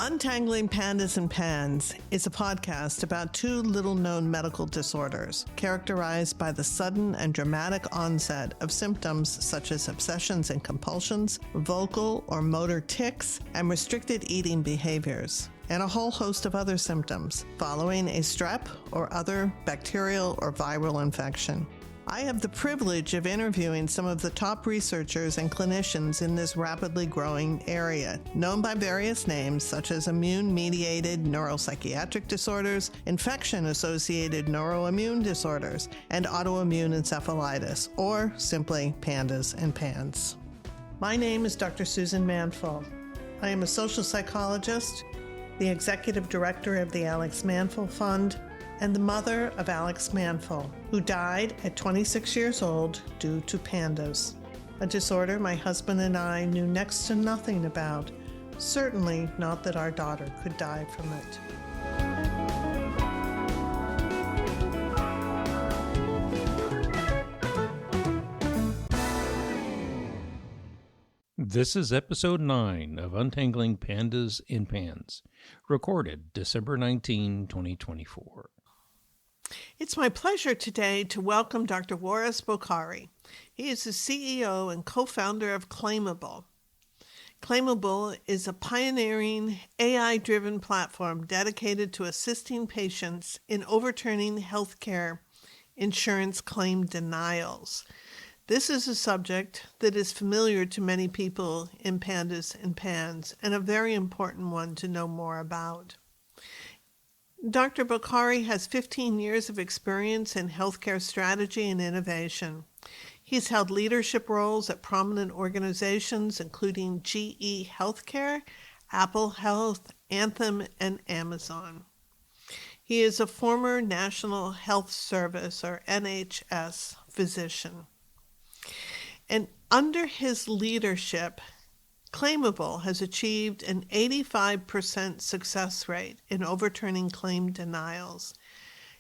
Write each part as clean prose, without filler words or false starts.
Untangling Pandas and PANS is a podcast about two little-known medical disorders characterized by the sudden and dramatic onset of symptoms such as obsessions and compulsions, vocal or motor tics, and restricted eating behaviors, and a whole host of other symptoms following a strep or other bacterial or viral infection. I have the privilege of interviewing some of the top researchers and clinicians in this rapidly growing area, known by various names such as immune-mediated neuropsychiatric disorders, infection-associated neuroimmune disorders, and autoimmune encephalitis, or simply PANDAS and PANS. My name is Dr. Susan Manfull. I am a social psychologist, the executive director of the Alex Manfull Fund, and the mother of Alex Manfull, who died at 26 years old due to PANDAS, a disorder my husband and I knew next to nothing about, certainly not that our daughter could die from it. This is episode 9 of Untangling Pandas and PANS, recorded December 19, 2024. It's my pleasure today to welcome Dr. Warris Bokhari. He is the CEO and co-founder of Claimable. Claimable is a pioneering AI-driven platform dedicated to assisting patients in overturning healthcare insurance claim denials. This is a subject that is familiar to many people in PANDAS and PANS, and a very important one to know more about. Dr. Bokhari has 15 years of experience in healthcare strategy and innovation. He's held leadership roles at prominent organizations including GE Healthcare, Apple Health, Anthem, and Amazon. He is a former National Health Service, or NHS, physician. And under his leadership, Claimable has achieved an 85% success rate in overturning claim denials,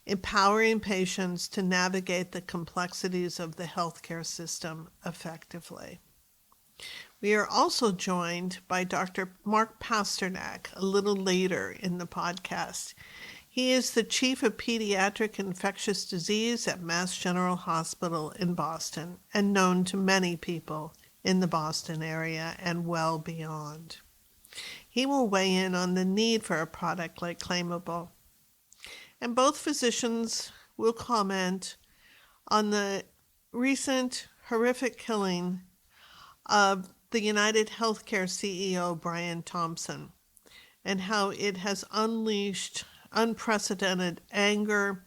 empowering patients to navigate the complexities of the healthcare system effectively. We are also joined by Dr. Mark Pasternack a little later in the podcast. He is the Chief of Pediatric Infectious Disease at Mass General Hospital in Boston and known to many people in the Boston area and well beyond. He will weigh in on the need for a product like Claimable. And both physicians will comment on the recent horrific killing of the United Healthcare CEO, Brian Thompson, and how it has unleashed unprecedented anger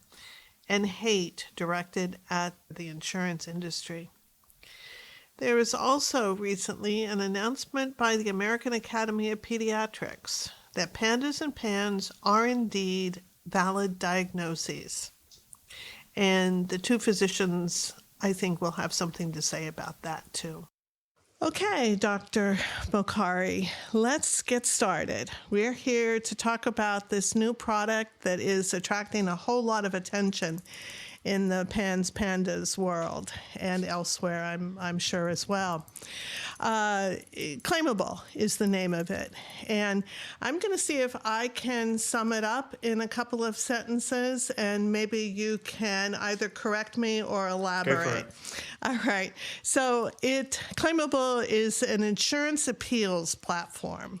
and hate directed at the insurance industry. There was also recently an announcement by the American Academy of Pediatrics that PANDAS and PANS are indeed valid diagnoses. And the two physicians, I think, will have something to say about that too. Okay, Dr. Bokhari, let's get started. We're here to talk about this new product that is attracting a whole lot of attention in the PANS-PANDAS world and elsewhere, I'm sure as well. Claimable is the name of it. And I'm going to see if I can sum it up in a couple of sentences, and maybe you can either correct me or elaborate. Go for it. All right. So Claimable is an insurance appeals platform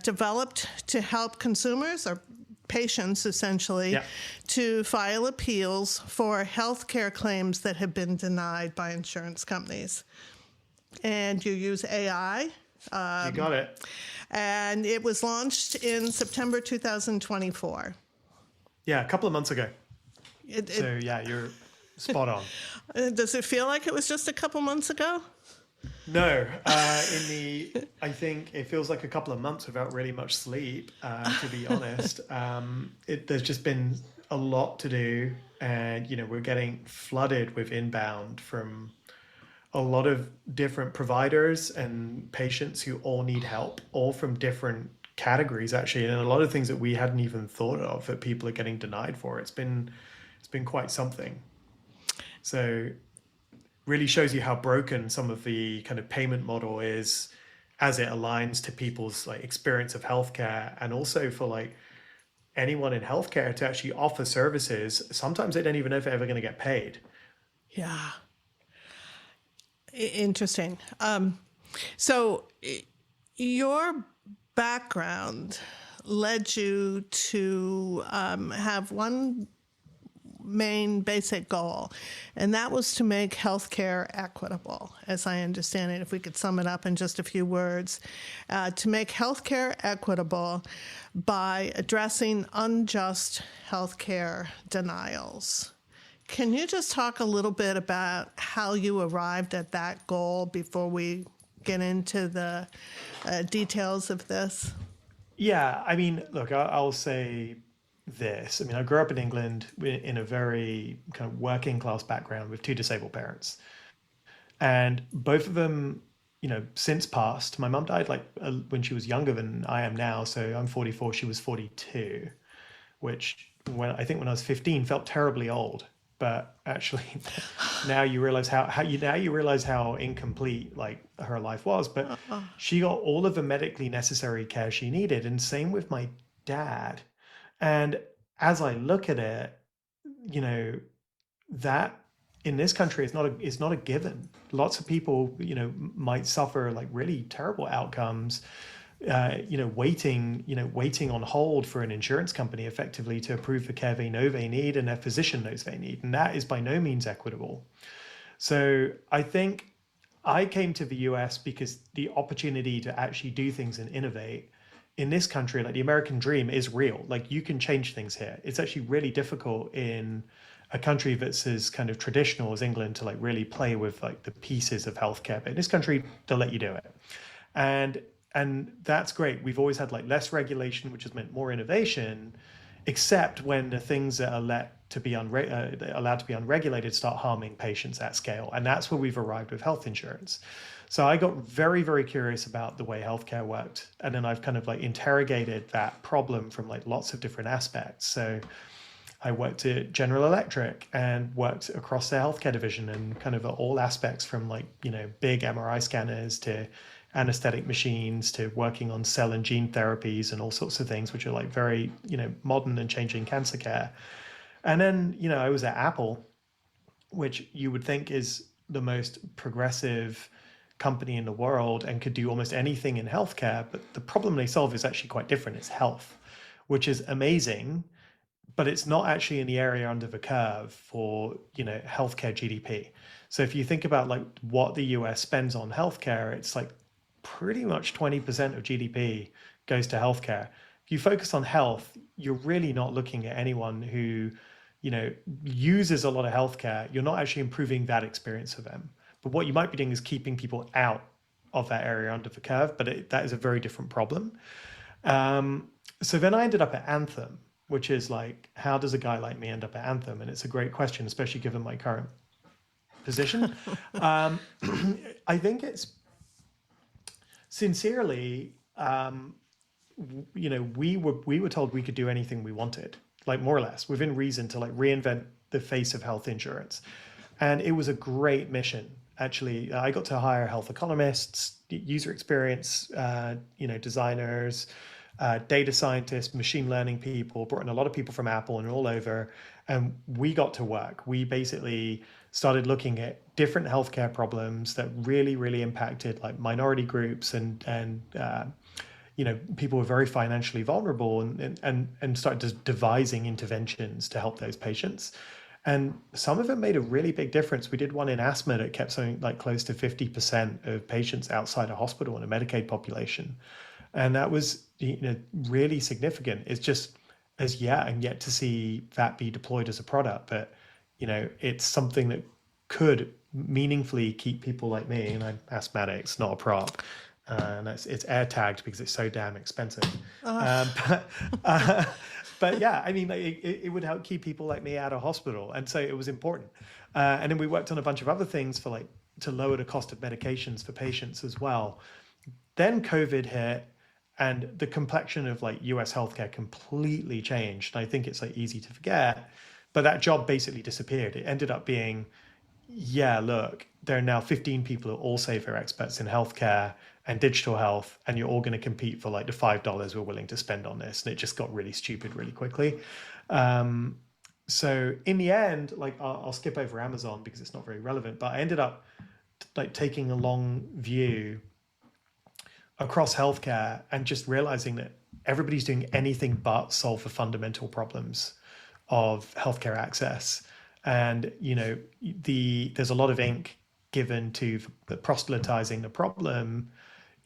developed to help consumers or patients, essentially, to file appeals for healthcare claims that have been denied by insurance companies. And you use AI. You got it. And it was launched in September 2024. Yeah, a couple of months ago. You're spot on. Does it feel like it was just a couple months ago? No, I think it feels like a couple of months without really much sleep, to be honest. There's just been a lot to do, and, we're getting flooded with inbound from a lot of different providers and patients who all need help, all from different categories, actually, and a lot of things that we hadn't even thought of that people are getting denied for. It's been quite something. So really shows you how broken some of the kind of payment model is as it aligns to people's like experience of healthcare, and also for like anyone in healthcare to actually offer services. Sometimes they don't even know if they're ever going to get paid. Yeah. Interesting. So your background led you to have one main basic goal, and that was to make healthcare equitable, as I understand it. If we could sum it up in just a few words, to make healthcare equitable by addressing unjust healthcare denials. Can you just talk a little bit about how you arrived at that goal before we get into the details of this? Yeah, I mean, look, I'll say this. I mean, I grew up in England in a very kind of working class background with two disabled parents. And both of them, since passed. My mum died like when she was younger than I am now. So I'm 44, she was 42, which when I was 15 felt terribly old. But actually, now you realize how incomplete like her life was. But she got all of the medically necessary care she needed, and same with my dad. And as I look at it, you know, that in this country is not a given. Lots of people, might suffer like really terrible outcomes, waiting on hold for an insurance company effectively to approve the care they know they need and their physician knows they need. And that is by no means equitable. So I think I came to the US because the opportunity to actually do things and innovate in this country, like the American dream is real. Like you can change things here. It's actually really difficult in a country that's as kind of traditional as England to like really play with like the pieces of healthcare. But in this country, they'll let you do it. And that's great. We've always had like less regulation, which has meant more innovation, except when the things that are allowed to be unregulated start harming patients at scale. And that's where we've arrived with health insurance. So I got very, very curious about the way healthcare worked. And then I've kind of like interrogated that problem from like lots of different aspects. So I worked at General Electric and worked across their healthcare division and kind of all aspects from like, big MRI scanners to anesthetic machines to working on cell and gene therapies and all sorts of things, which are like very, modern and changing cancer care. And then, I was at Apple, which you would think is the most progressive company in the world and could do almost anything in healthcare. But the problem they solve is actually quite different. It's health, which is amazing, but it's not actually in the area under the curve for, healthcare GDP. So if you think about like what the US spends on healthcare, it's like pretty much 20% of GDP goes to healthcare. If you focus on health, you're really not looking at anyone who, uses a lot of healthcare. You're not actually improving that experience for them. But what you might be doing is keeping people out of that area under the curve. But that is a very different problem. So then I ended up at Anthem, which is like, how does a guy like me end up at Anthem? And it's a great question, especially given my current position. I think it's sincerely, we were told we could do anything we wanted, like more or less within reason, to like reinvent the face of health insurance. And it was a great mission. Actually, I got to hire health economists, user experience, designers, data scientists, machine learning people, brought in a lot of people from Apple and all over. And we got to work. We basically started looking at different healthcare problems that really, really impacted like minority groups and people were very financially vulnerable and started devising interventions to help those patients. And some of them made a really big difference. We did one in asthma that kept something like close to 50% of patients outside a hospital in a Medicaid population. And that was, really significant. It's just and yet to see that be deployed as a product. But, it's something that could meaningfully keep people like me, and I'm asthmatic, it's not a prop. And it's air tagged because it's so damn expensive. But yeah, I mean, it would help keep people like me out of hospital. And so it was important. And then we worked on a bunch of other things to lower the cost of medications for patients as well. Then COVID hit and the complexion of like US healthcare completely changed. And I think it's like easy to forget, but that job basically disappeared. It ended up being yeah, look, there are now 15 people who all say they're experts in healthcare and digital health, and you're all going to compete for like the $5 we're willing to spend on this. And it just got really stupid really quickly. So in the end, like I'll skip over Amazon because it's not very relevant, but I ended up like taking a long view across healthcare and just realizing that everybody's doing anything but solve the fundamental problems of healthcare access. And, you know, there's a lot of ink given to proselytizing the problem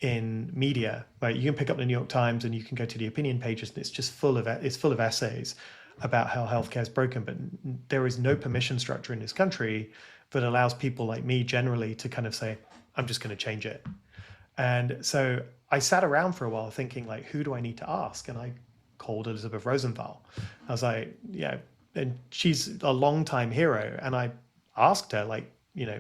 in media, right? You can pick up the New York Times and you can go to the opinion pages and it's just full of essays about how healthcare is broken. But there is no permission structure in this country that allows people like me generally to kind of say, I'm just going to change it. And so I sat around for a while thinking, like, who do I need to ask? And I called Elizabeth Rosenthal. I was like, yeah, and she's a longtime hero. And I asked her, like, you know,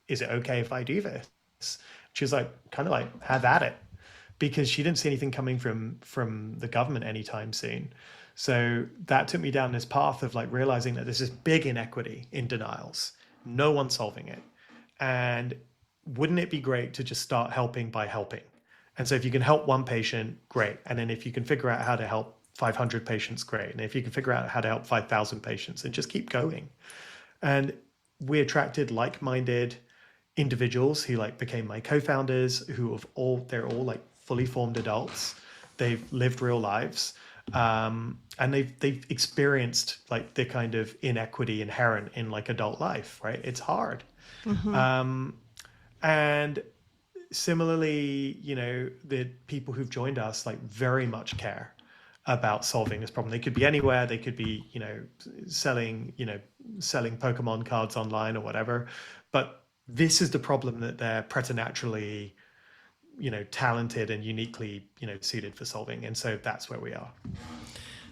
is it okay if I do this? She was like, kind of like, have at it, because she didn't see anything coming from the government anytime soon. So that took me down this path of like realizing that there's this big inequity in denials. No one's solving it. And wouldn't it be great to just start helping by helping? And so if you can help one patient, great. And then if you can figure out how to help 500 patients, great. And if you can figure out how to help 5,000 patients, and just keep going. And we attracted like-minded individuals who like became my co-founders, they're all like fully formed adults. They've lived real lives. And they've experienced like the kind of inequity inherent in like adult life, right? It's hard. Mm-hmm. And similarly, you know, the people who've joined us like very much care about solving this problem. They could be anywhere. They could be, you know, selling Pokemon cards online or whatever. But this is the problem that they're preternaturally, you know, talented and uniquely, you know, suited for solving. And so that's where we are.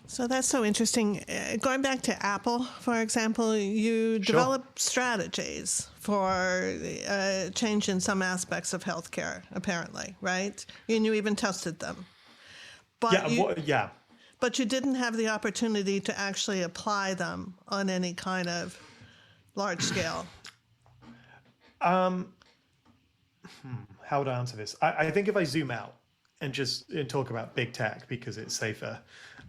So that's so interesting. Going back to Apple, for example, you developed strategies for change in some aspects of healthcare, apparently, right? And you even tested them. But But you didn't have the opportunity to actually apply them on any kind of large scale. How would I answer this? I think if I zoom out and just talk about big tech because it's safer,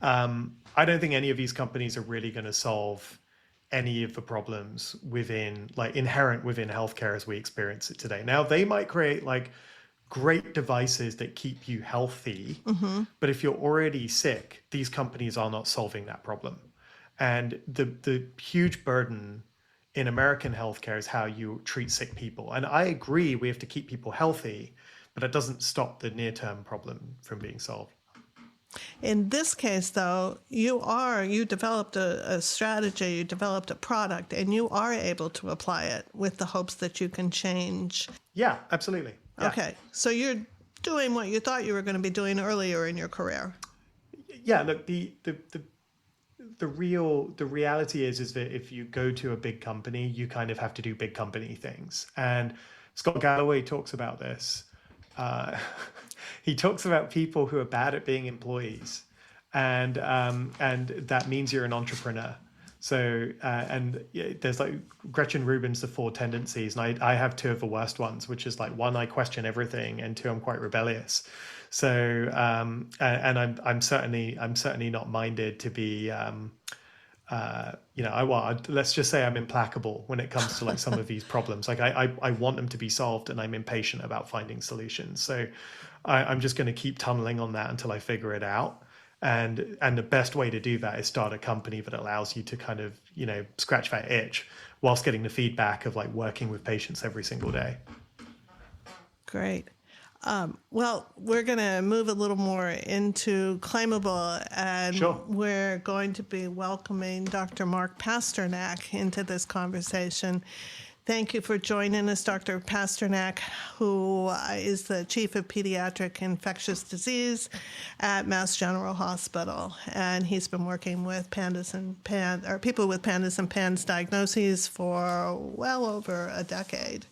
I don't think any of these companies are really going to solve any of the problems inherent within healthcare as we experience it today. Now, they might create like great devices that keep you healthy, mm-hmm. but if you're already sick, these companies are not solving that problem. And the huge burden in American healthcare is how you treat sick people. And I agree we have to keep people healthy, but it doesn't stop the near-term problem from being solved. In this case, though, you developed a strategy, you developed a product, and you are able to apply it with the hopes that you can change. Yeah, absolutely. Yeah. Okay, so you're doing what you thought you were going to be doing earlier in your career. Yeah, look, the reality is that if you go to a big company, you kind of have to do big company things. And Scott Galloway talks about this. He talks about people who are bad at being employees, and that means you're an entrepreneur. So there's like Gretchen Rubin's The Four Tendencies, and I have two of the worst ones, which is like one, I question everything, and two, I'm quite rebellious. So and I'm certainly not minded to be let's just say I'm implacable when it comes to like some of these problems. Like I want them to be solved, and I'm impatient about finding solutions. So I'm just going to keep tunneling on that until I figure it out. And the best way to do that is start a company that allows you to kind of, you know, scratch that itch whilst getting the feedback of like working with patients every single day. Great. Well, we're going to move a little more into Claimable, and Sure. We're going to be welcoming Dr. Mark Pasternack into this conversation. Thank you for joining us, Dr. Pasternack, who is the Chief of Pediatric Infectious Disease at Mass General Hospital. And he's been working with PANDAS and PANS, or people with PANDAS and PANS diagnoses for well over a decade.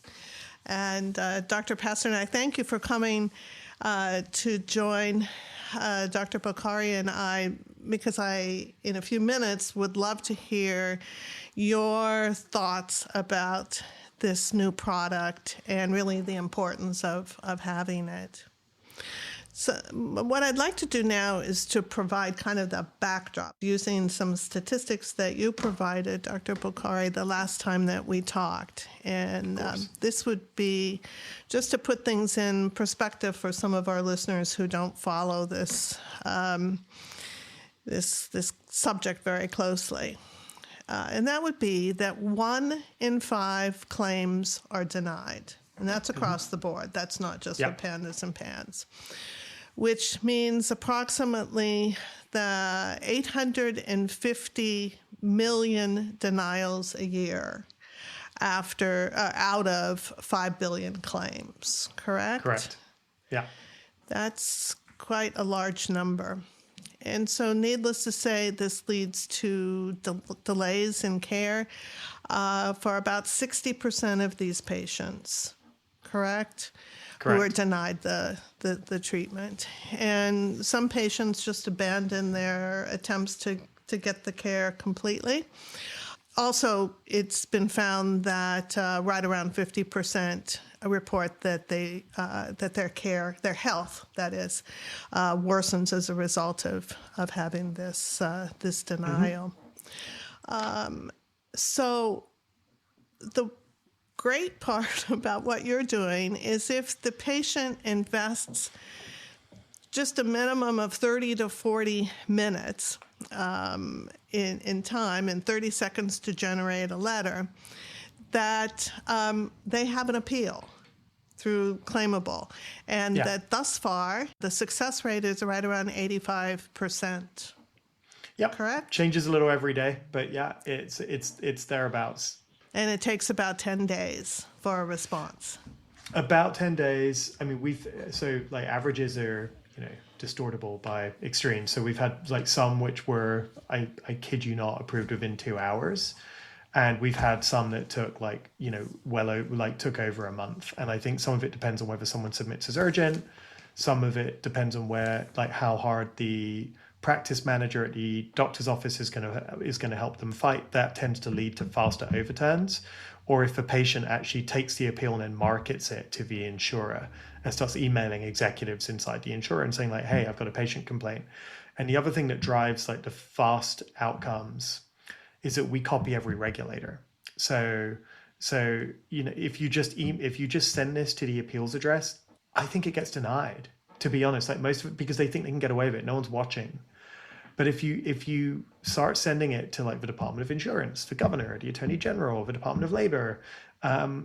And Dr. Pasternack, thank you for coming to join Dr. Bokhari and I, because I, in a few minutes, would love to hear your thoughts about this new product and really the importance of having it. So what I'd like to do now is to provide kind of the backdrop using some statistics that you provided, Dr. Bokhari, the last time that we talked. And this would be just to put things in perspective for some of our listeners who don't follow this this subject very closely. And that would be that 1 in 5 claims are denied. And that's across the board. That's not just for PANDAS and PANS. Which means approximately the 850 million denials a year out of 5 billion claims, correct? Correct. Yeah. That's quite a large number. And so needless to say, this leads to delays in care for about 60% of these patients, correct? Who are denied the treatment. And some patients just abandon their attempts to get the care completely. Also, it's been found that right around 50% report that that their health, that is, worsens as a result of having this denial. So the great part about what you're doing is if the patient invests just a minimum of 30 to 40 minutes in time and 30 seconds to generate a letter, that they have an appeal through Claimable. And that thus far, the success rate is right around 85%. Yep. Correct? Changes a little every day, but it's thereabouts. And it takes about 10 days for a response. About 10 days. I mean, averages are, distortable by extremes. So we've had some which were, I kid you not, approved within 2 hours. And we've had some that took took over a month. And I think some of it depends on whether someone submits as urgent. Some of it depends on how hard the practice manager at the doctor's office is going to help them fight. That tends to lead to faster overturns. Or if the patient actually takes the appeal and then markets it to the insurer and starts emailing executives inside the insurer and saying hey, I've got a patient complaint. And the other thing that drives the fast outcomes is that we copy every regulator. So if you just send this to the appeals address, I think it gets denied, to be honest, most of it, because they think they can get away with it. No one's watching. But if you start sending it to the Department of Insurance, the governor, the Attorney General, the Department of Labor,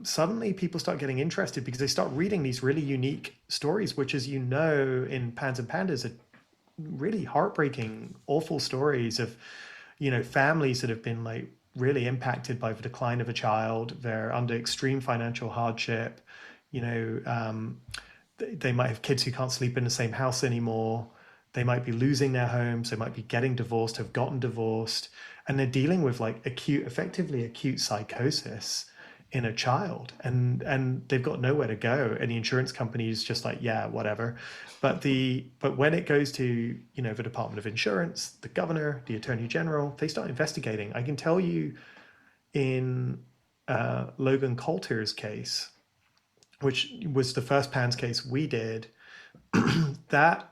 suddenly people start getting interested because they start reading these really unique stories, which, as you know, in PANS and PANDAS, are really heartbreaking, awful stories of, families that have been really impacted by the decline of a child. They're under extreme financial hardship. They might have kids who can't sleep in the same house anymore. They might be losing their homes. They might be getting divorced, have gotten divorced, and they're dealing with effectively acute psychosis in a child, and they've got nowhere to go. And the insurance company is just whatever. But when it goes to the Department of Insurance, the governor, the Attorney General, they start investigating. I can tell you, in Logan Coulter's case, which was the first PANS case we did, that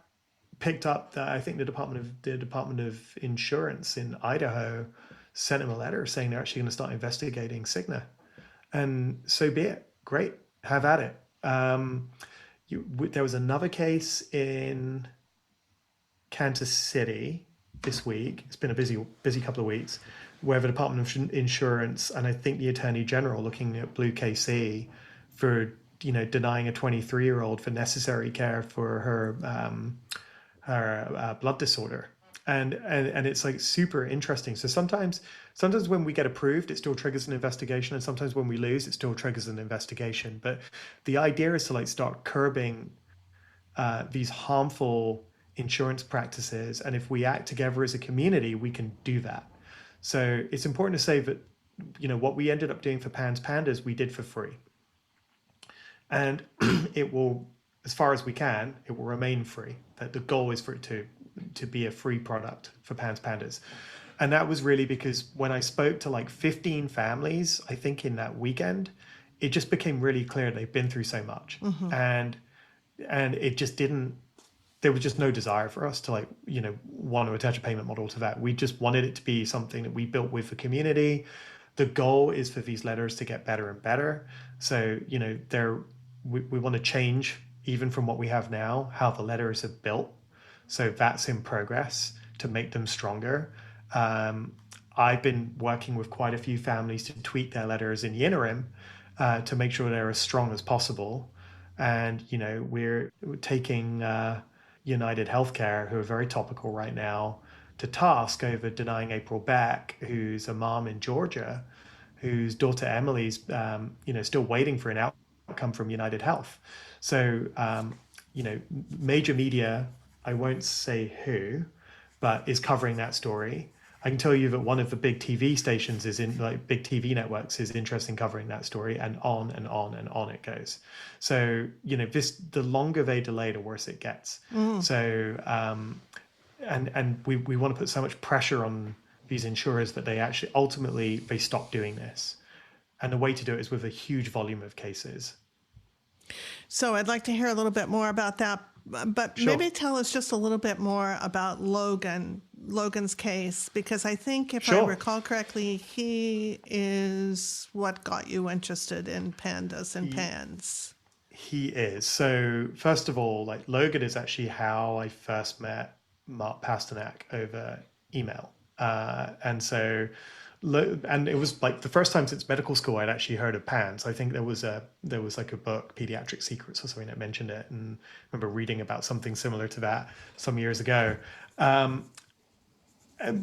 picked up that I think the Department of Insurance in Idaho sent him a letter saying they're actually going to start investigating Cigna. And so be it. Great. Have at it. There was another case in Kansas City this week. It's been a busy couple of weeks, where the Department of Insurance and I think the Attorney General looking at Blue KC for denying a 23-year-old for necessary care for her blood disorder. And it's super interesting. So sometimes when we get approved, it still triggers an investigation, and sometimes when we lose, it still triggers an investigation. But the idea is to start curbing these harmful insurance practices, and if we act together as a community, we can do that. So it's important to say that what we ended up doing for PANS PANDAS, we did for free, and it will, as far as we can, it will remain free. That the goal is for it to be a free product for PANS PANDAS. And that was really because when I spoke to 15 families, I think in that weekend, it just became really clear they've been through so much, and it just didn't. There was just no desire for us to want to attach a payment model to that. We just wanted it to be something that we built with the community. The goal is for these letters to get better and better. So we want to change even from what we have now, how the letters are built. So that's in progress to make them stronger. I've been working with quite a few families to tweak their letters in the interim to make sure they're as strong as possible. And, we're taking United Healthcare, who are very topical right now, to task over denying April Beck, who's a mom in Georgia, whose daughter Emily's, still waiting for an outcome from United Health. So, major media, I won't say who, but is covering that story. I can tell you that one of the big TV stations big TV networks is interested in covering that story, and on and on and on it goes. So, the longer they delay, the worse it gets. So, and we want to put so much pressure on these insurers that they actually ultimately they stop doing this. And the way to do it is with a huge volume of cases. So I'd like to hear a little bit more about that, but Sure. maybe tell us just a little bit more about Logan's case, because I think if I Sure. recall correctly, he is what got you interested in PANDAS and PANS. He is. So first of all, Logan is actually how I first met Mark Pasternack over email. And it was the first time since medical school I'd actually heard of PANS. I think there was a book, Pediatric Secrets or something, that mentioned it, and I remember reading about something similar to that some years ago. And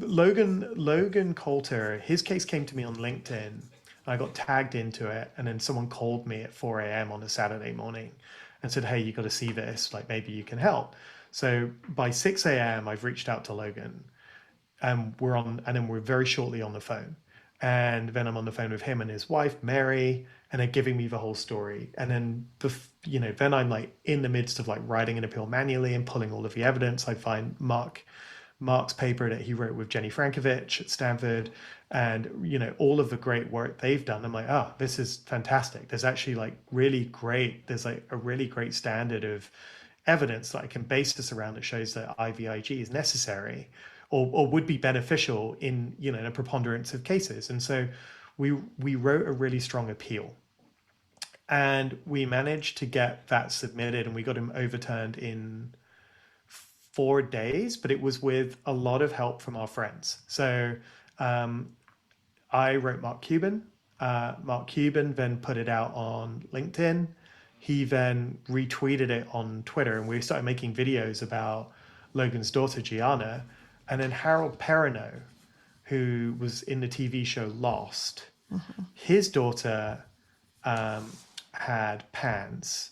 Logan Coulter, his case came to me on LinkedIn. I got tagged into it, and then someone called me at 4 a.m. on a Saturday morning and said, "Hey, you got to see this, maybe you can help." So by 6 a.m. I've reached out to Logan, and then we're very shortly on the phone. And then I'm on the phone with him and his wife, Mary, and they're giving me the whole story. And then, then I'm in the midst of writing an appeal manually and pulling all of the evidence. I find Mark's paper that he wrote with Jenny Frankovich at Stanford, and all of the great work they've done. I'm like, oh, this is fantastic. There's actually really great. There's a really great standard of evidence that I can base this around that shows that IVIG is necessary or would be beneficial in a preponderance of cases. And so we wrote a really strong appeal, and we managed to get that submitted, and we got him overturned in 4 days, but it was with a lot of help from our friends. So I wrote Mark Cuban. Mark Cuban then put it out on LinkedIn. He then retweeted it on Twitter, and we started making videos about Logan's daughter, Gianna. And then Harold Perrineau, who was in the TV show Lost, his daughter had PANS.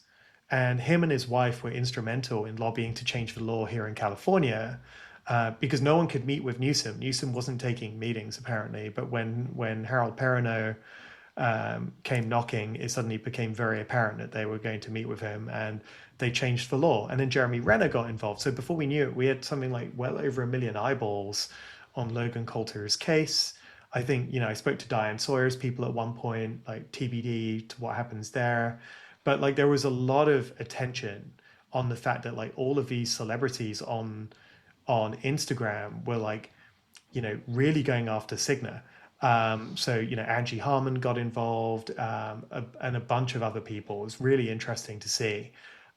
And him and his wife were instrumental in lobbying to change the law here in California because no one could meet with Newsom. Newsom wasn't taking meetings, apparently. But when Harold Perrineau came knocking, it suddenly became very apparent that they were going to meet with him, and they changed the law. And then Jeremy Renner got involved. So before we knew it, we had something well over 1 million eyeballs on Logan Coulter's case. I think, I spoke to Diane Sawyer's people at one point, TBD to what happens there. But there was a lot of attention on the fact that all of these celebrities on Instagram were really going after Cigna. So Angie Harmon got involved, and a bunch of other people. It was really interesting to see.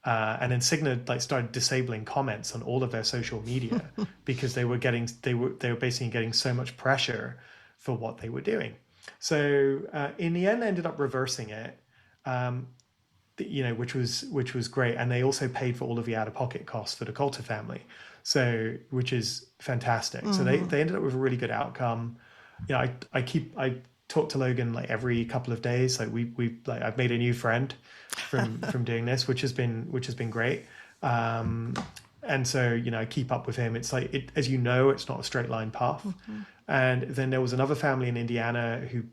And then Cigna started disabling comments on all of their social media because they were basically getting so much pressure for what they were doing. So in the end, they ended up reversing it. Which was great, and they also paid for all of the out-of-pocket costs for the Coulter family, which is fantastic. So they ended up with a really good outcome. I talk to Logan every couple of days. I've made a new friend from doing this, which has been great. And so I keep up with him. It's as it's not a straight line path. And then there was another family in Indiana who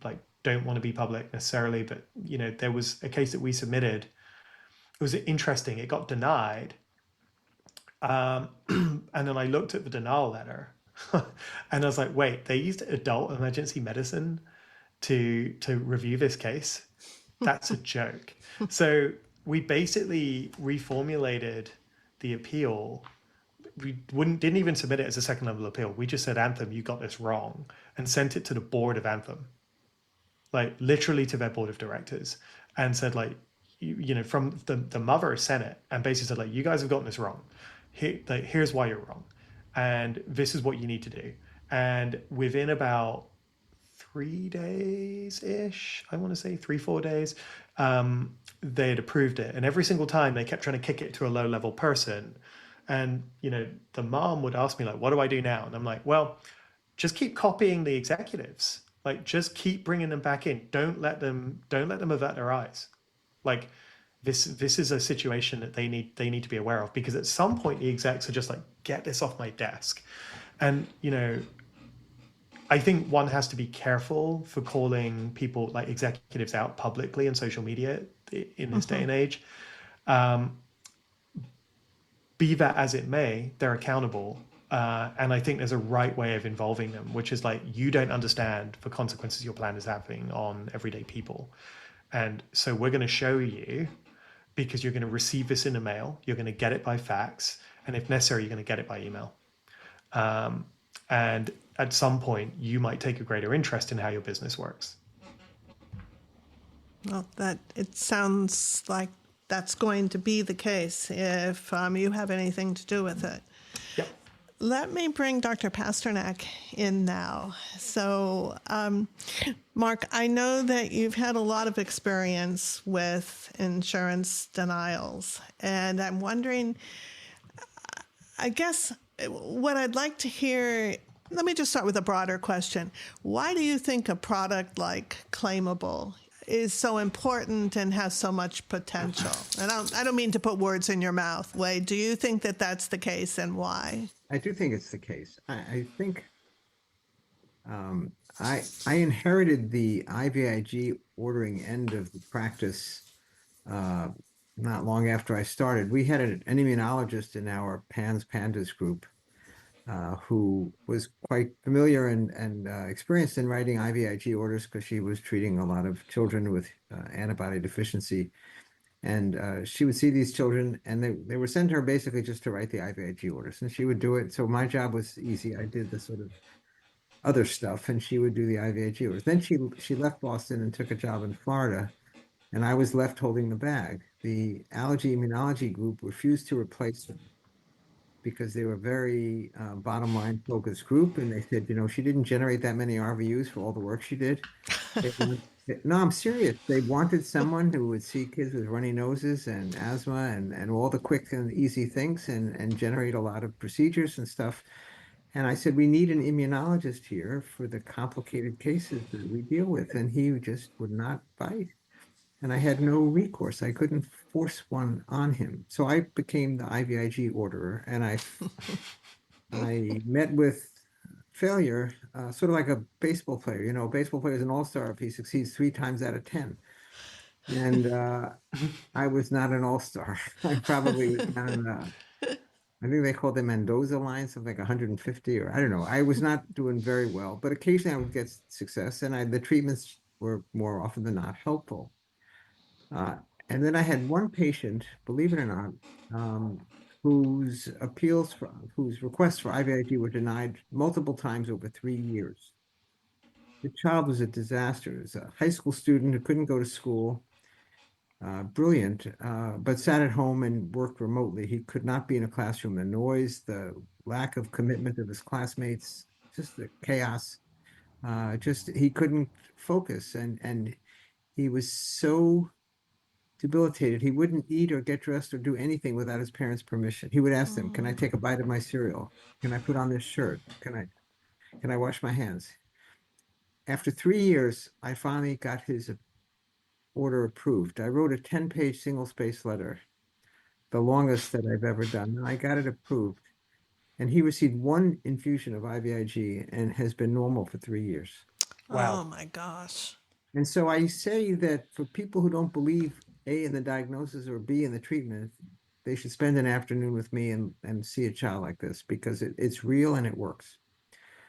don't want to be public necessarily, but there was a case that we submitted. It was interesting. It got denied, and then I looked at the denial letter, and I was like, "Wait, they used adult emergency medicine to review this case." That's a joke. So we basically reformulated the appeal. We didn't even submit it as a second level appeal. We just said, Anthem, you got this wrong, and sent it to the board of Anthem, like literally to their board of directors, and said, like, from the mother sent it and basically said, like, you guys have gotten this wrong. Here's why you're wrong, and this is what you need to do. And within about 3 days ish, I want to say 3-4 days, they had approved it. And every single time they kept trying to kick it to a low level person. And, the mom would ask me, like, what do I do now? And I'm like, well, just keep copying the executives. Like, just keep bringing them back in. Don't let them avert their eyes. Like, this is a situation that they need to be aware of, because at some point the execs are just like, get this off my desk. And, I think one has to be careful for calling people, like executives, out publicly in social media in this day and age. Be that as it may, they're accountable. And I think there's a right way of involving them, which is like, you don't understand the consequences your plan is having on everyday people. And so we're going to show you, because you're going to receive this in the mail, you're going to get it by fax, and if necessary, you're going to get it by email. And at some point, you might take a greater interest in how your business works. Well, it sounds like that's going to be the case if you have anything to do with it. Yep. Let me bring Dr. Pasternack in now. So, Mark, I know that you've had a lot of experience with insurance denials, and I'm wondering, I guess what I'd like to hear, let me just start with a broader question. Why do you think a product like Claimable is so important and has so much potential? And I don't mean to put words in your mouth, Wade. Do you think that that's the case, and why? I do think it's the case. I think I inherited the IVIG ordering end of the practice not long after I started. We had an immunologist in our PANDAS group who was quite familiar and experienced in writing IVIG orders, because she was treating a lot of children with antibody deficiency. And she would see these children, and they were sent to her basically just to write the IVIG orders, and she would do it. So my job was easy. I did the sort of other stuff, and she would do the IVIG orders. Then she left Boston and took a job in Florida, and I was left holding the bag. The allergy immunology group refused to replace them because they were very bottom line focused group, and they said, she didn't generate that many RVUs for all the work she did. No, I'm serious. They wanted someone who would see kids with runny noses and asthma and all the quick and easy things and generate a lot of procedures and stuff. And I said, we need an immunologist here for the complicated cases that we deal with. And he just would not bite. And I had no recourse. I couldn't force one on him. So I became the IVIG orderer, and I met with failure, sort of like a baseball player. A baseball player is an all-star if he succeeds 3 times out of 10. And I was not an all-star. I probably was not I think they called them Mendoza lines, something like 150, or I don't know. I was not doing very well, but occasionally I would get success, and the treatments were more often than not helpful. And then I had one patient, believe it or not, whose requests for IVIG were denied multiple times over 3 years. The child was a disaster. He was a high school student who couldn't go to school, brilliant, but sat at home and worked remotely. He could not be in a classroom. The noise, the lack of commitment of his classmates, just the chaos. He couldn't focus, and he was so debilitated. He wouldn't eat or get dressed or do anything without his parents' permission. He would ask them, "Can I take a bite of my cereal? Can I put on this shirt? Can I wash my hands?" After 3 years, I finally got his order approved. I wrote a 10-page single-space letter, the longest that I've ever done, and I got it approved. And he received 1 infusion of IVIG and has been normal for 3 years. Wow. Oh my gosh. And so I say that for people who don't believe A, in the diagnosis, or B, in the treatment, they should spend an afternoon with me and see a child like this, because it's real and it works.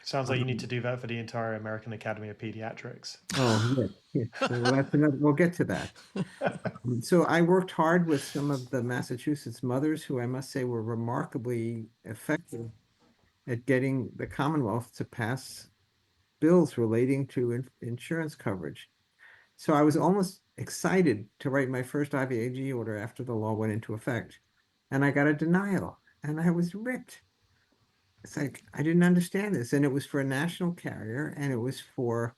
Sounds like you need to do that for the entire American Academy of Pediatrics. Oh, yes, yes. Well, that's another, we'll get to that. So I worked hard with some of the Massachusetts mothers who I must say were remarkably effective at getting the Commonwealth to pass bills relating to insurance coverage. So I was almost excited to write my first IVIG order after the law went into effect. And I got a denial and I was ripped. It's like, I didn't understand this. And it was for a national carrier and it was for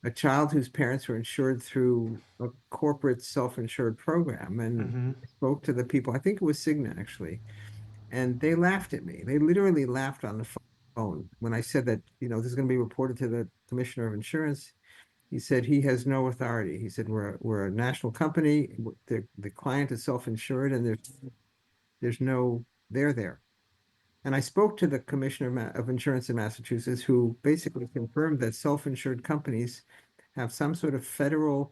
a child whose parents were insured through a corporate self-insured program. And Mm-hmm. I spoke to the people, I think it was Cigna actually, and they laughed at me. They literally laughed on the phone when I said that, this is going to be reported to the Commissioner of Insurance. He said he has no authority. He said we're a national company. The client is self-insured, and there's no there. And I spoke to the Commissioner of Insurance in Massachusetts, who basically confirmed that self-insured companies have some sort of federal.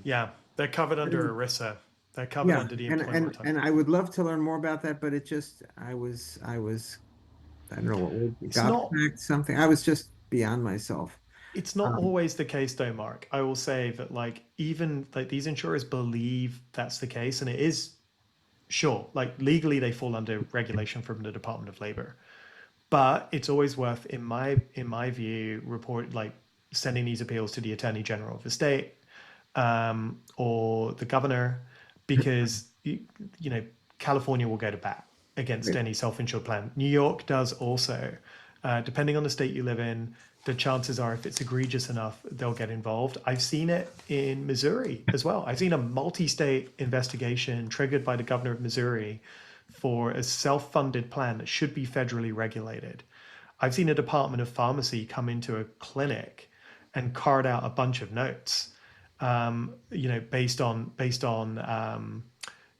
Yeah, they're covered under ERISA. They're covered Yeah, under the and employment and type. and I would love to learn more about that, but it just I don't know what word, It's not gobsmacked something. I was just beyond myself. it's not Um, always the case though, Mark. I will say that like even like these insurers believe that's the case, and it is sure, like legally they fall under regulation from the Department of Labor. But it's always worth, in my view, report like sending these appeals to the Attorney General of the state, or the governor, because California will go to bat against right, any self-insured plan. New York does also. Depending on the state you live in, the chances are if it's egregious enough, they'll get involved. I've seen it in Missouri as well. I've seen a multi-state investigation triggered by the governor of Missouri for a self-funded plan that should be federally regulated. I've seen a Department of Pharmacy come into a clinic and card out a bunch of notes, based on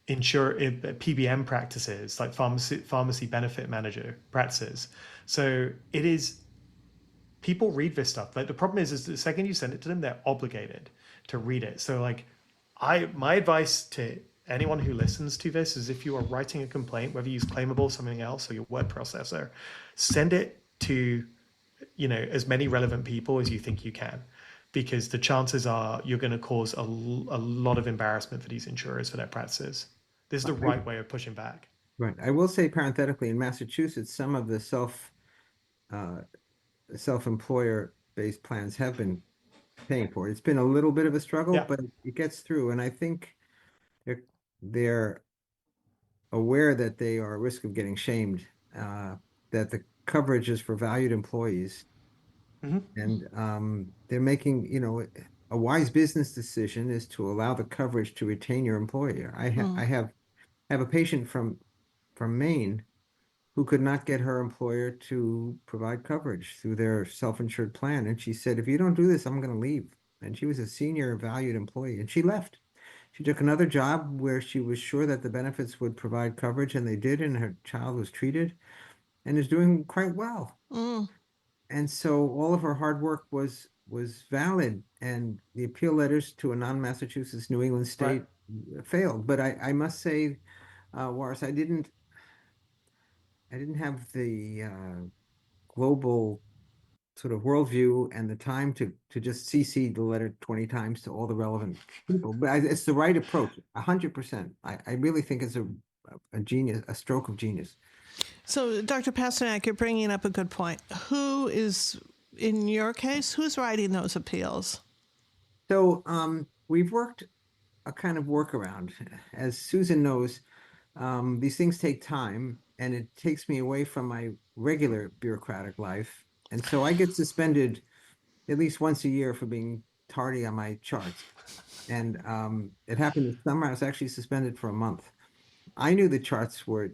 PBM practices, like pharmacy benefit manager practices. So it is, people read this stuff. Like the problem is the second you send it to them, they're obligated to read it. So like, my advice to anyone who listens to this is if you are writing a complaint, whether you use Claimable, something else, or your word processor, send it to as many relevant people as you think you can, because the chances are you're going to cause a lot of embarrassment for these insurers for their practices. This is the right way of pushing back. right. I will say parenthetically, in Massachusetts, some of the uh, self-employer based plans have been paying for it. It's been a little bit of a struggle, Yeah. but it gets through. And I think they're aware that they are at risk of getting shamed, that the coverage is for valued employees. Mm-hmm. And they're making, a wise business decision is to allow the coverage to retain your employer. I have a patient from Maine who could not get her employer to provide coverage through their self-insured plan. And she said, if you don't do this, I'm going to leave. And she was a senior valued employee and she left. She took another job where she was sure that the benefits would provide coverage, and they did, and her child was treated and is doing quite well. Mm. And so all of her hard work was valid, and the appeal letters to a non-Massachusetts New England Right. state failed. But I must say, Warris, I didn't have the global sort of worldview and the time to just CC the letter 20 times to all the relevant people. But it's the right approach, 100%. I really think it's a genius, a stroke of genius. So, Dr. Pasternack, you're bringing up a good point. Who is, in your case, who's writing those appeals? So we've worked a kind of workaround. As Susan knows, these things take time, and it takes me away from my regular bureaucratic life. And so I get suspended at least once a year for being tardy on my charts. And it happened this summer. I was actually suspended for a month. I knew the charts were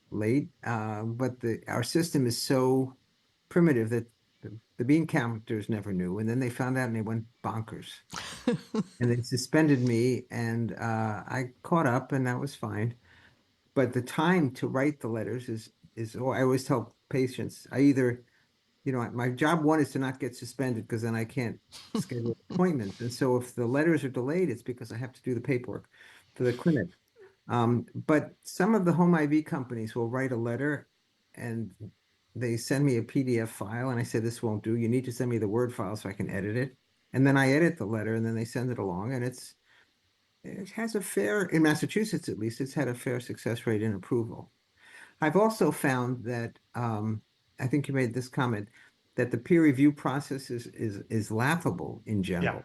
late, but our system is so primitive that the bean counters never knew. And then they found out and they went bonkers. And they suspended me, and I caught up, and that was fine. But the time to write the letters oh, I always tell patients, I either, my job one is to not get suspended because then I can't schedule appointments. And so if the letters are delayed, it's because I have to do the paperwork for the clinic. But some of the home IV companies will write a letter and they send me a PDF file and I say, this won't do. You need to send me the Word file so I can edit it. And then I edit the letter and then they send it along. And it has a fair, in Massachusetts at least, it's had a fair success rate in approval. I've also found that, I think you made this comment, that the peer review process is laughable in Yeah. general.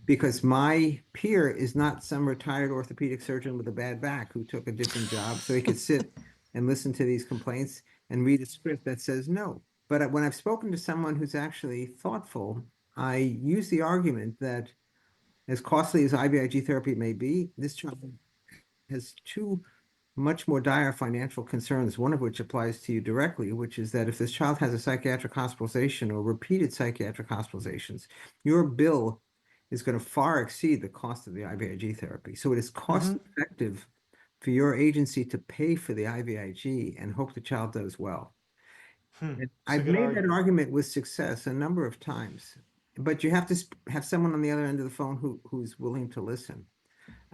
Because my peer is not some retired orthopedic surgeon with a bad back who took a different job so he could sit and listen to these complaints and read a script that says no. But when I've spoken to someone who's actually thoughtful, I use the argument that as costly as IVIG therapy may be, this child has two much more dire financial concerns, one of which applies to you directly, which is that if this child has a psychiatric hospitalization or repeated psychiatric hospitalizations, your bill is going to far exceed the cost of the IVIG therapy. So it is cost effective for your agency to pay for the IVIG and hope the child does well. And I've made that argument with success a number of times, but you have to have someone on the other end of the phone who's willing to listen.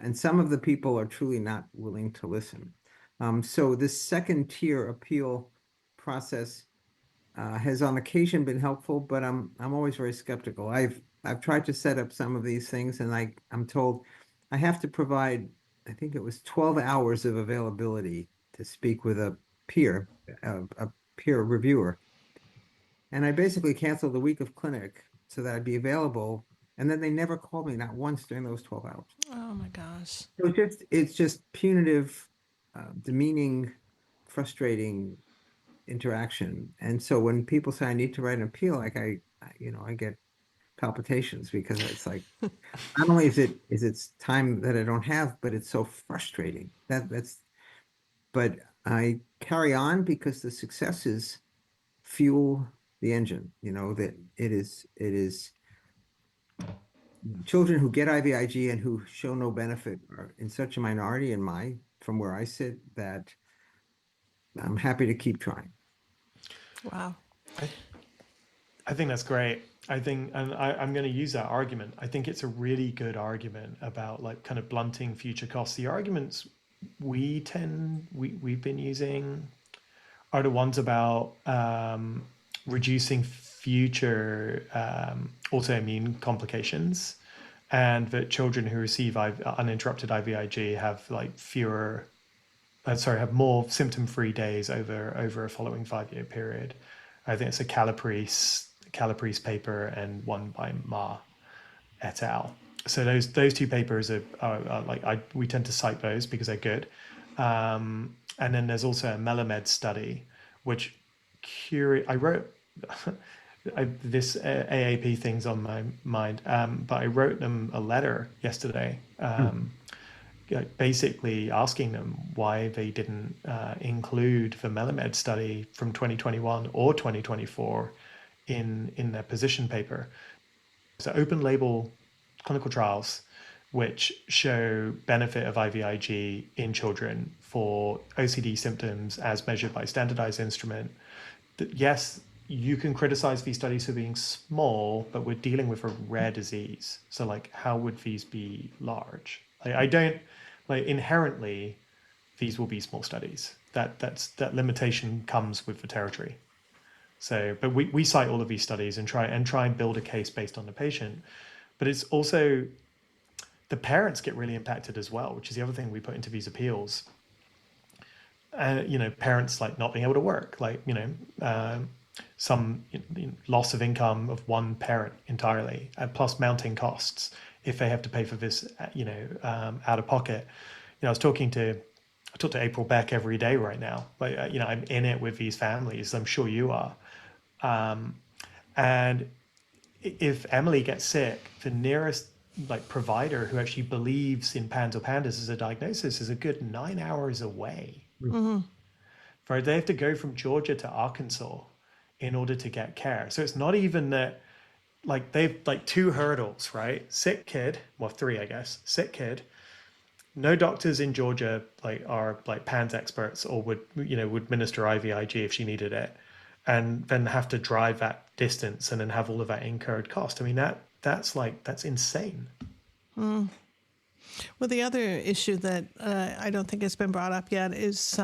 And some of the people are truly not willing to listen. So this second tier appeal process has on occasion been helpful, but I'm always very skeptical. I've tried to set up some of these things, and I'm told I have to provide, I think it was 12 hours of availability to speak with a peer reviewer. And I basically canceled the week of clinic so that I'd be available. And then they never called me, not once during those 12 hours. Oh my gosh. So it's just punitive, demeaning, frustrating interaction. And so when people say I need to write an appeal, like I get palpitations because it's like, not only is it time that I don't have, but it's so frustrating. But I carry on because the successes fuel the engine, that it is children who get IVIG and who show no benefit are in such a minority from where I sit, that I'm happy to keep trying. Wow. I think that's great. I think, and I'm going to use that argument. I think it's a really good argument about like kind of blunting future costs. The arguments we've been using are the ones about reducing future autoimmune complications, and that children who receive uninterrupted IVIG have have more symptom-free days over a following 5-year period. I think it's a Calabrese paper and one by Ma et al. So those two papers are we tend to cite those because they're good. And then there's also a Melamed study, which I wrote this AAP thing's on my mind, but I wrote them a letter yesterday, basically asking them why they didn't include the Melamed study from 2021 or 2024 in their position paper. So open label clinical trials which show benefit of IVIG in children for OCD symptoms as measured by standardized instrument. Yes, you can criticize these studies for being small, but we're dealing with a rare disease. So like, how would these be large? Inherently, these will be small studies. That limitation comes with the territory. So, but we cite all of these studies and try and build a case based on the patient. But it's also, the parents get really impacted as well, which is the other thing we put into these appeals. Parents like not being able to work, some loss of income of one parent entirely, plus mounting costs if they have to pay for this, out of pocket. I talk to April Beck every day right now. I'm in it with these families. I'm sure you are. And if Emily gets sick, the nearest provider who actually believes in PANS or PANDAS as a diagnosis is a good 9 hours away. Mm-hmm. Right? They have to go from Georgia to Arkansas in order to get care. So it's not even that, they've two hurdles, right? Sick kid, well, three, I guess. Sick kid. No doctors in Georgia are PANS experts or would administer IVIG if she needed it, and then have to drive that distance and then have all of that incurred cost. I mean, that's insane. Well, the other issue that I don't think has been brought up yet is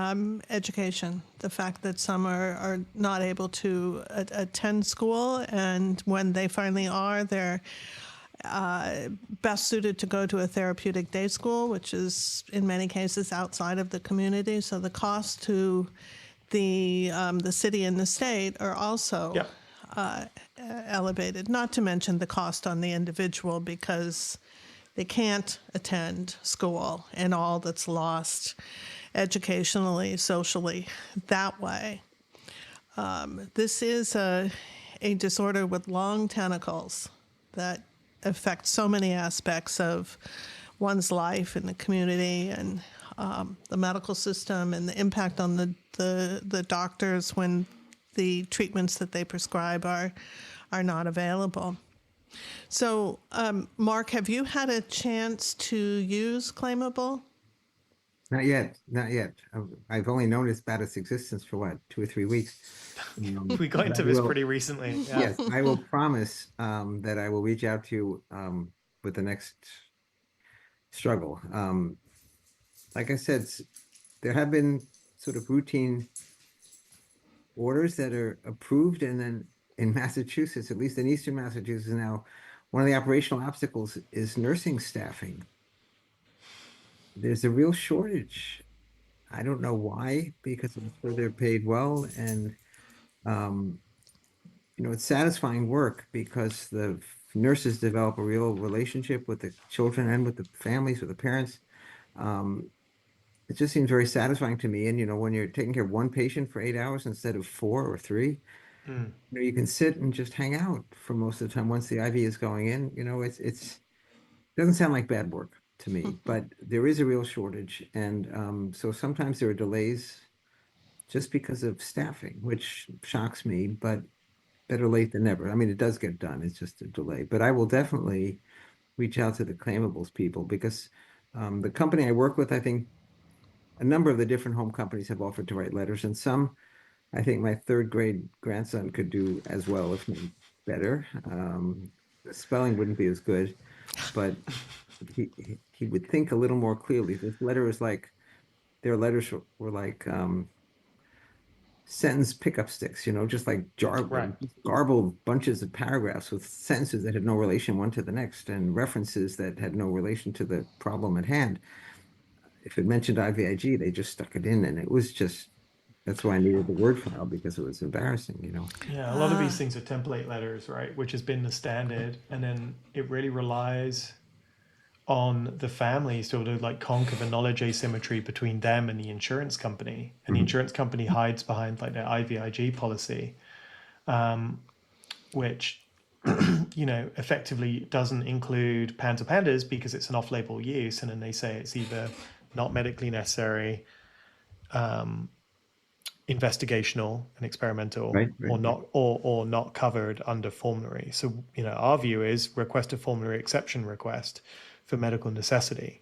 education. The fact that some are not able to attend school, and when they finally are, they're best suited to go to a therapeutic day school, which is in many cases outside of the community. So the cost to the city and the state are also elevated. Not to mention the cost on the individual, because they can't attend school and all that's lost educationally, socially that way. This is a disorder with long tentacles that affect so many aspects of one's life in the community and the medical system, and the impact on the doctors when the treatments that they prescribe are not available. So, Mark, have you had a chance to use Claimable? Not yet. I've only known about its existence for 2 or 3 weeks. We got into this pretty recently. Yeah. Yes, I will promise that I will reach out to you with the next struggle. Like I said, there have been sort of routine orders that are approved, and then in Massachusetts, at least in Eastern Massachusetts now, one of the operational obstacles is nursing staffing. There's a real shortage. I don't know why, because I'm sure they're paid well, and it's satisfying work because the nurses develop a real relationship with the children and with the families, with the parents. It just seems very satisfying to me. And when you're taking care of one patient for 8 hours instead of 4 or 3, you can sit and just hang out for most of the time once the IV is going in. It doesn't sound like bad work to me, but there is a real shortage. And so sometimes there are delays just because of staffing, which shocks me, but better late than never. I mean, it does get done. It's just a delay. But I will definitely reach out to the Claimables people, because the company I work with, I think a number of the different home companies have offered to write letters, and some, I think my 3rd grade grandson could do as well, if not better. The spelling wouldn't be as good, but he would think a little more clearly. This letter is like, their letters were like sentence pickup sticks, just like garbled bunches of paragraphs with sentences that had no relation one to the next, and references that had no relation to the problem at hand. If it mentioned IVIG, they just stuck it in, and it was just, that's why I needed the Word file, because it was embarrassing, Yeah, a lot of these things are template letters, right, which has been the standard, and then it really relies on the families to like conquer the knowledge asymmetry between them and the insurance company, and the insurance company hides behind like their IVIG policy, which effectively doesn't include PANS or PANDAS because it's an off-label use, and then they say it's either not medically necessary, investigational and experimental, or not covered under formulary. So our view is request a formulary exception request for medical necessity,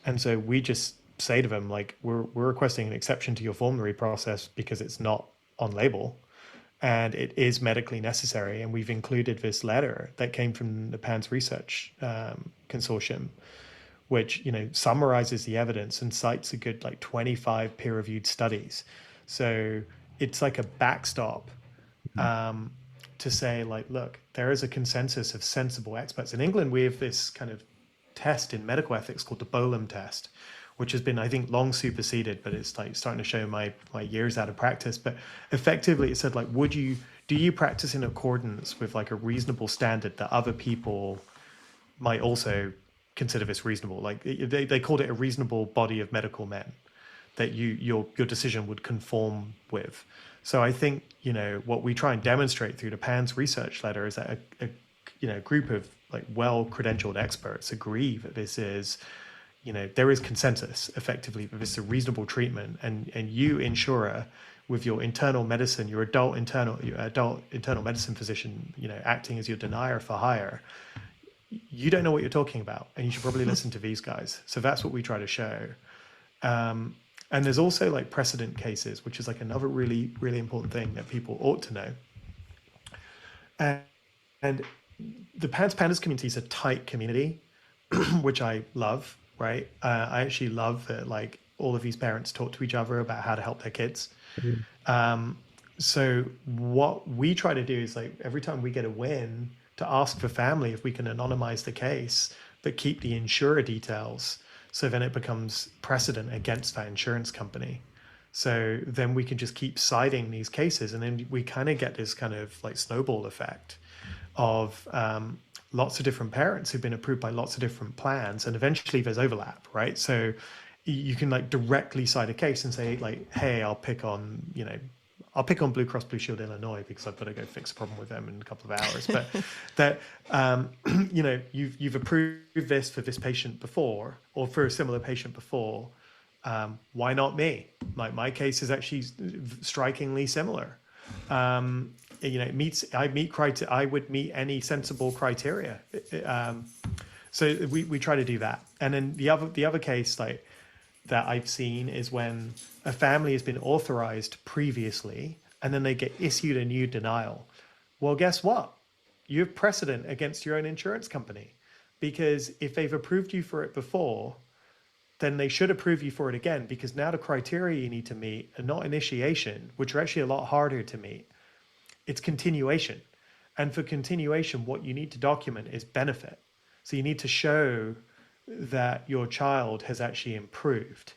and so we just say to them, like, we're requesting an exception to your formulary process because it's not on label and it is medically necessary, and we've included this letter that came from the PANS Research Consortium, which summarizes the evidence and cites a good 25 peer-reviewed studies. So it's like a backstop to say, like, look, there is a consensus of sensible experts. In England, we have this kind of test in medical ethics called the Bolam test, which has been, I think, long superseded, but it's like starting to show my years out of practice. But effectively, it said, like, do you practice in accordance with like a reasonable standard that other people might also consider this reasonable? Like they called it a reasonable body of medical men that your decision would conform with. So I think, what we try and demonstrate through the PANS research letter is that a group of like well-credentialed experts agree that this is, there is consensus effectively that this is a reasonable treatment, and you, insurer, with your internal medicine, your adult internal medicine physician, acting as your denier for hire, you don't know what you're talking about, and you should probably listen to these guys. So that's what we try to show. And there's also like precedent cases, which is like another really, really important thing that people ought to know. And the PANS PANDAS community is a tight community, which I love, right? I actually love that like all of these parents talk to each other about how to help their kids. So what we try to do is like every time we get a win to ask the family if we can anonymize the case, but keep the insurer details. So then it becomes precedent against that insurance company. So then we can just keep citing these cases. And then we kind of get this kind of like snowball effect of lots of different parents who've been approved by lots of different plans. And eventually there's overlap, right? So you can like directly cite a case and say like, hey, I'll pick on Blue Cross Blue Shield Illinois because I've got to go fix a problem with them in a couple of hours. But that, you've approved this for this patient before or for a similar patient before. Why not me? Like my case is actually strikingly similar. I would meet any sensible criteria. So we try to do that. And then the other case like that I've seen is when a family has been authorized previously and then they get issued a new denial. Well, guess what? You have precedent against your own insurance company, because if they've approved you for it before, then they should approve you for it again, because now the criteria you need to meet are not initiation, which are actually a lot harder to meet. It's continuation. And for continuation, what you need to document is benefit. So you need to show that your child has actually improved.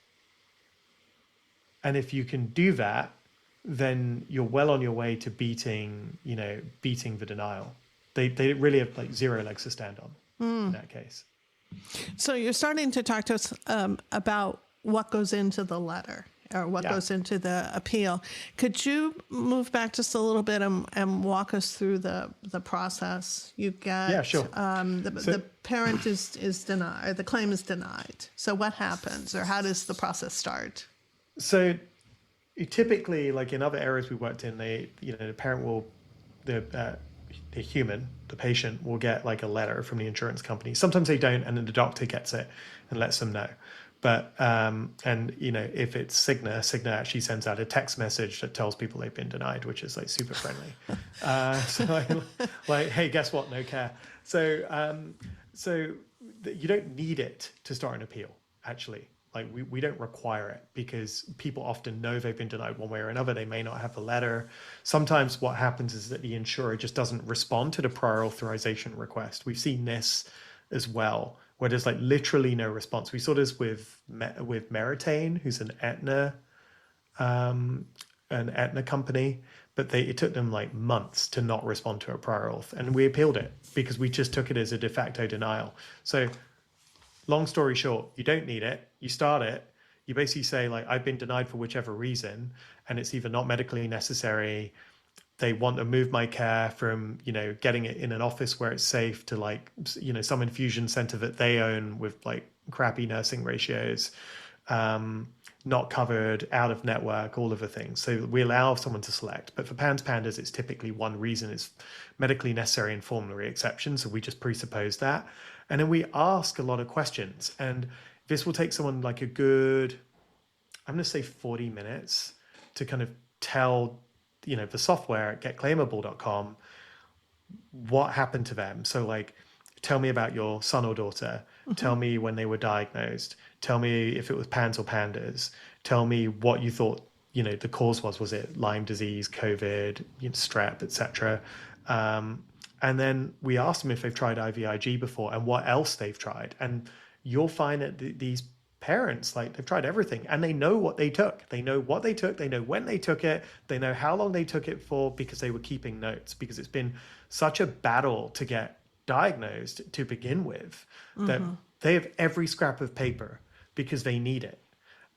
And if you can do that, then you're well on your way to beating the denial. They really have like zero legs to stand on in that case. So you're starting to talk to us about what goes into the letter or what goes into the appeal. Could you move back just a little bit and walk us through the process? You get sure. The parent is denied, or the claim is denied. So what happens, or how does the process start? So typically, like in other areas we worked in, the parent will, the patient will get like a letter from the insurance company. Sometimes they don't, and then the doctor gets it and lets them know. But, if it's Cigna actually sends out a text message that tells people they've been denied, which is like super friendly. So like, hey, guess what? No care. So you don't need it to start an appeal, actually. Like we don't require it, because people often know they've been denied one way or another. They may not have the letter. Sometimes what happens is that the insurer just doesn't respond to the prior authorization request. We've seen this as well, where there's like literally no response. We saw this with Meritain, who's an Aetna company, but it took them like months to not respond to a prior auth, and we appealed it because we just took it as a de facto denial. So long story short, you don't need it. You start it. You basically say like, I've been denied for whichever reason, and it's either not medically necessary. They want to move my care from, getting it in an office where it's safe to like, some infusion center that they own with like crappy nursing ratios, not covered, out of network, all of the things. So we allow someone to select. But for PANS PANDAS, it's typically one reason is medically necessary and formulary exception. So we just presuppose that. And then we ask a lot of questions. And this will take someone like a good, I'm going to say 40 minutes to kind of tell the software at getclaimable.com what happened to them. So like, tell me about your son or daughter. Mm-hmm. Tell me when they were diagnosed. Tell me if it was PANS or PANDAS. Tell me what you thought, the cause was. Was it Lyme disease, COVID, strep, etc.? And then we ask them if they've tried IVIG before and what else they've tried. And you'll find that these parents, like they've tried everything and they know what they took. They know what they took. They know when they took it. They know how long they took it for, because they were keeping notes, because it's been such a battle to get diagnosed to begin with, that they have every scrap of paper because they need it.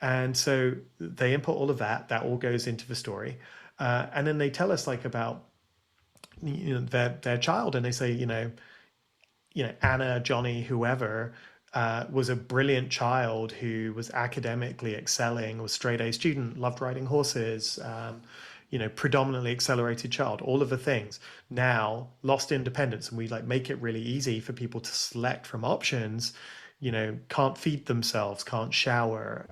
And so they input all of that all goes into the story. And then they tell us like about, their child, and they say, Anna, Johnny, whoever, was a brilliant child who was academically excelling, was straight A student, loved riding horses, predominantly accelerated child, all of the things. Now lost independence, and we like make it really easy for people to select from options. Can't feed themselves, can't shower,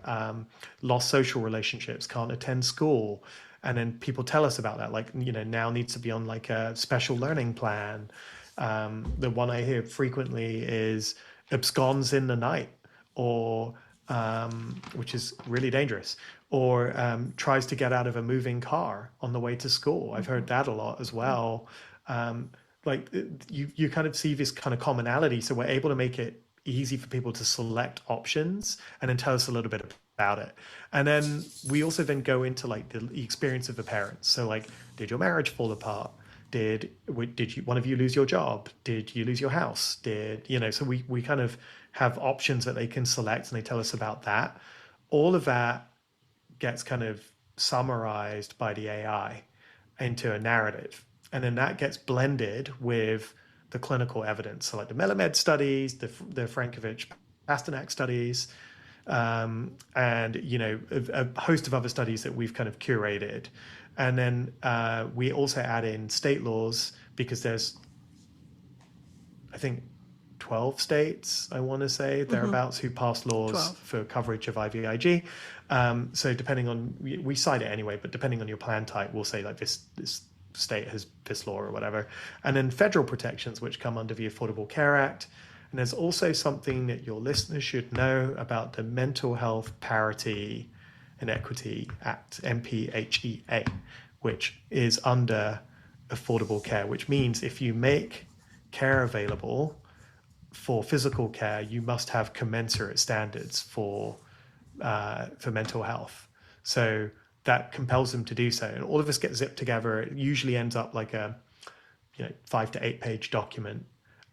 lost social relationships, can't attend school. And then people tell us about that, like, now needs to be on like a special learning plan. The one I hear frequently is absconds in the night, or which is really dangerous, or tries to get out of a moving car on the way to school. I've heard that a lot as well. Like you kind of see this kind of commonality. So we're able to make it easy for people to select options and then tell us a little bit about it. And then we also then go into like the experience of the parents. So like, did your marriage fall apart? Did one of you lose your job? Did you lose your house? So we kind of have options that they can select, and they tell us about that. All of that gets kind of summarized by the AI into a narrative. And then that gets blended with the clinical evidence. So like the Melamed studies, the Frankovich-Pasternack studies, and, a host of other studies that we've kind of curated. And then we also add in state laws, because there's, I think, 12 states, I want to say, thereabouts, who passed laws 12. for coverage of IVIG. So depending on, we cite it anyway, but depending on your plan type, we'll say like this state has this law or whatever. And then federal protections, which come under the Affordable Care Act. And there's also something that your listeners should know about the Mental Health Parity and Equity Act, MPHEA, which is under affordable care, which means if you make care available for physical care, you must have commensurate standards for mental health. So that compels them to do so. And all of this gets zipped together. It usually ends up like a 5 to 8 page document.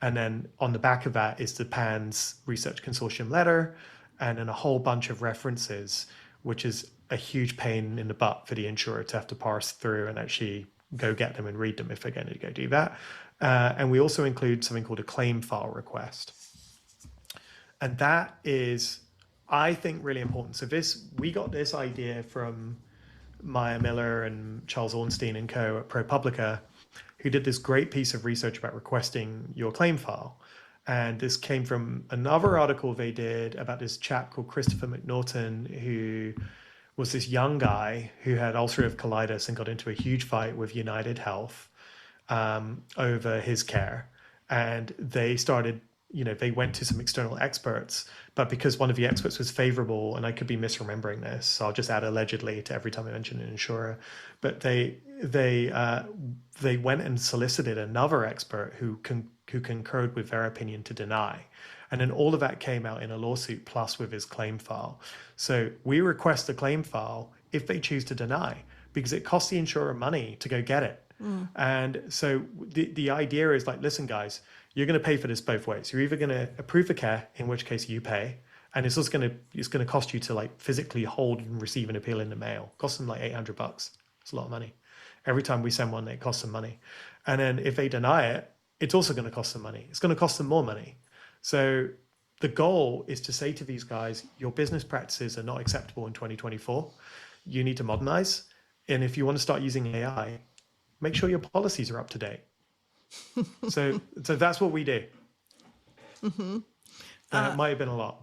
And then on the back of that is the PANS Research Consortium letter, and then a whole bunch of references, which is a huge pain in the butt for the insurer to have to parse through and actually go get them and read them if they're going to go do that. And we also include something called a claim file request. And that is, I think, really important. So we got this idea from Maya Miller and Charles Ornstein and co at ProPublica, who did this great piece of research about requesting your claim file. And this came from another article they did about this chap called Christopher McNaughton, who was this young guy who had ulcerative colitis and got into a huge fight with United Health over his care. And they started, they went to some external experts, but because one of the experts was favorable, and I could be misremembering this, so I'll just add allegedly to every time I mention an insurer, but they went and solicited another expert who concurred with their opinion to deny. And then all of that came out in a lawsuit plus with his claim file. So we request the claim file if they choose to deny, because it costs the insurer money to go get it. And so the idea is like, listen, guys, you're going to pay for this both ways. You're either going to approve the care, in which case you pay, and it's also going to cost you to like physically hold and receive an appeal in the mail. It costs them like $800. It's a lot of money. Every time we send one, it costs them money. And then if they deny it, it's also going to cost them money. It's going to cost them more money. So the goal is to say to these guys, your business practices are not acceptable in 2024. You need to modernize. And if you want to start using AI, make sure your policies are up to date. So that's what we do. Mm-hmm. It might have been a lot.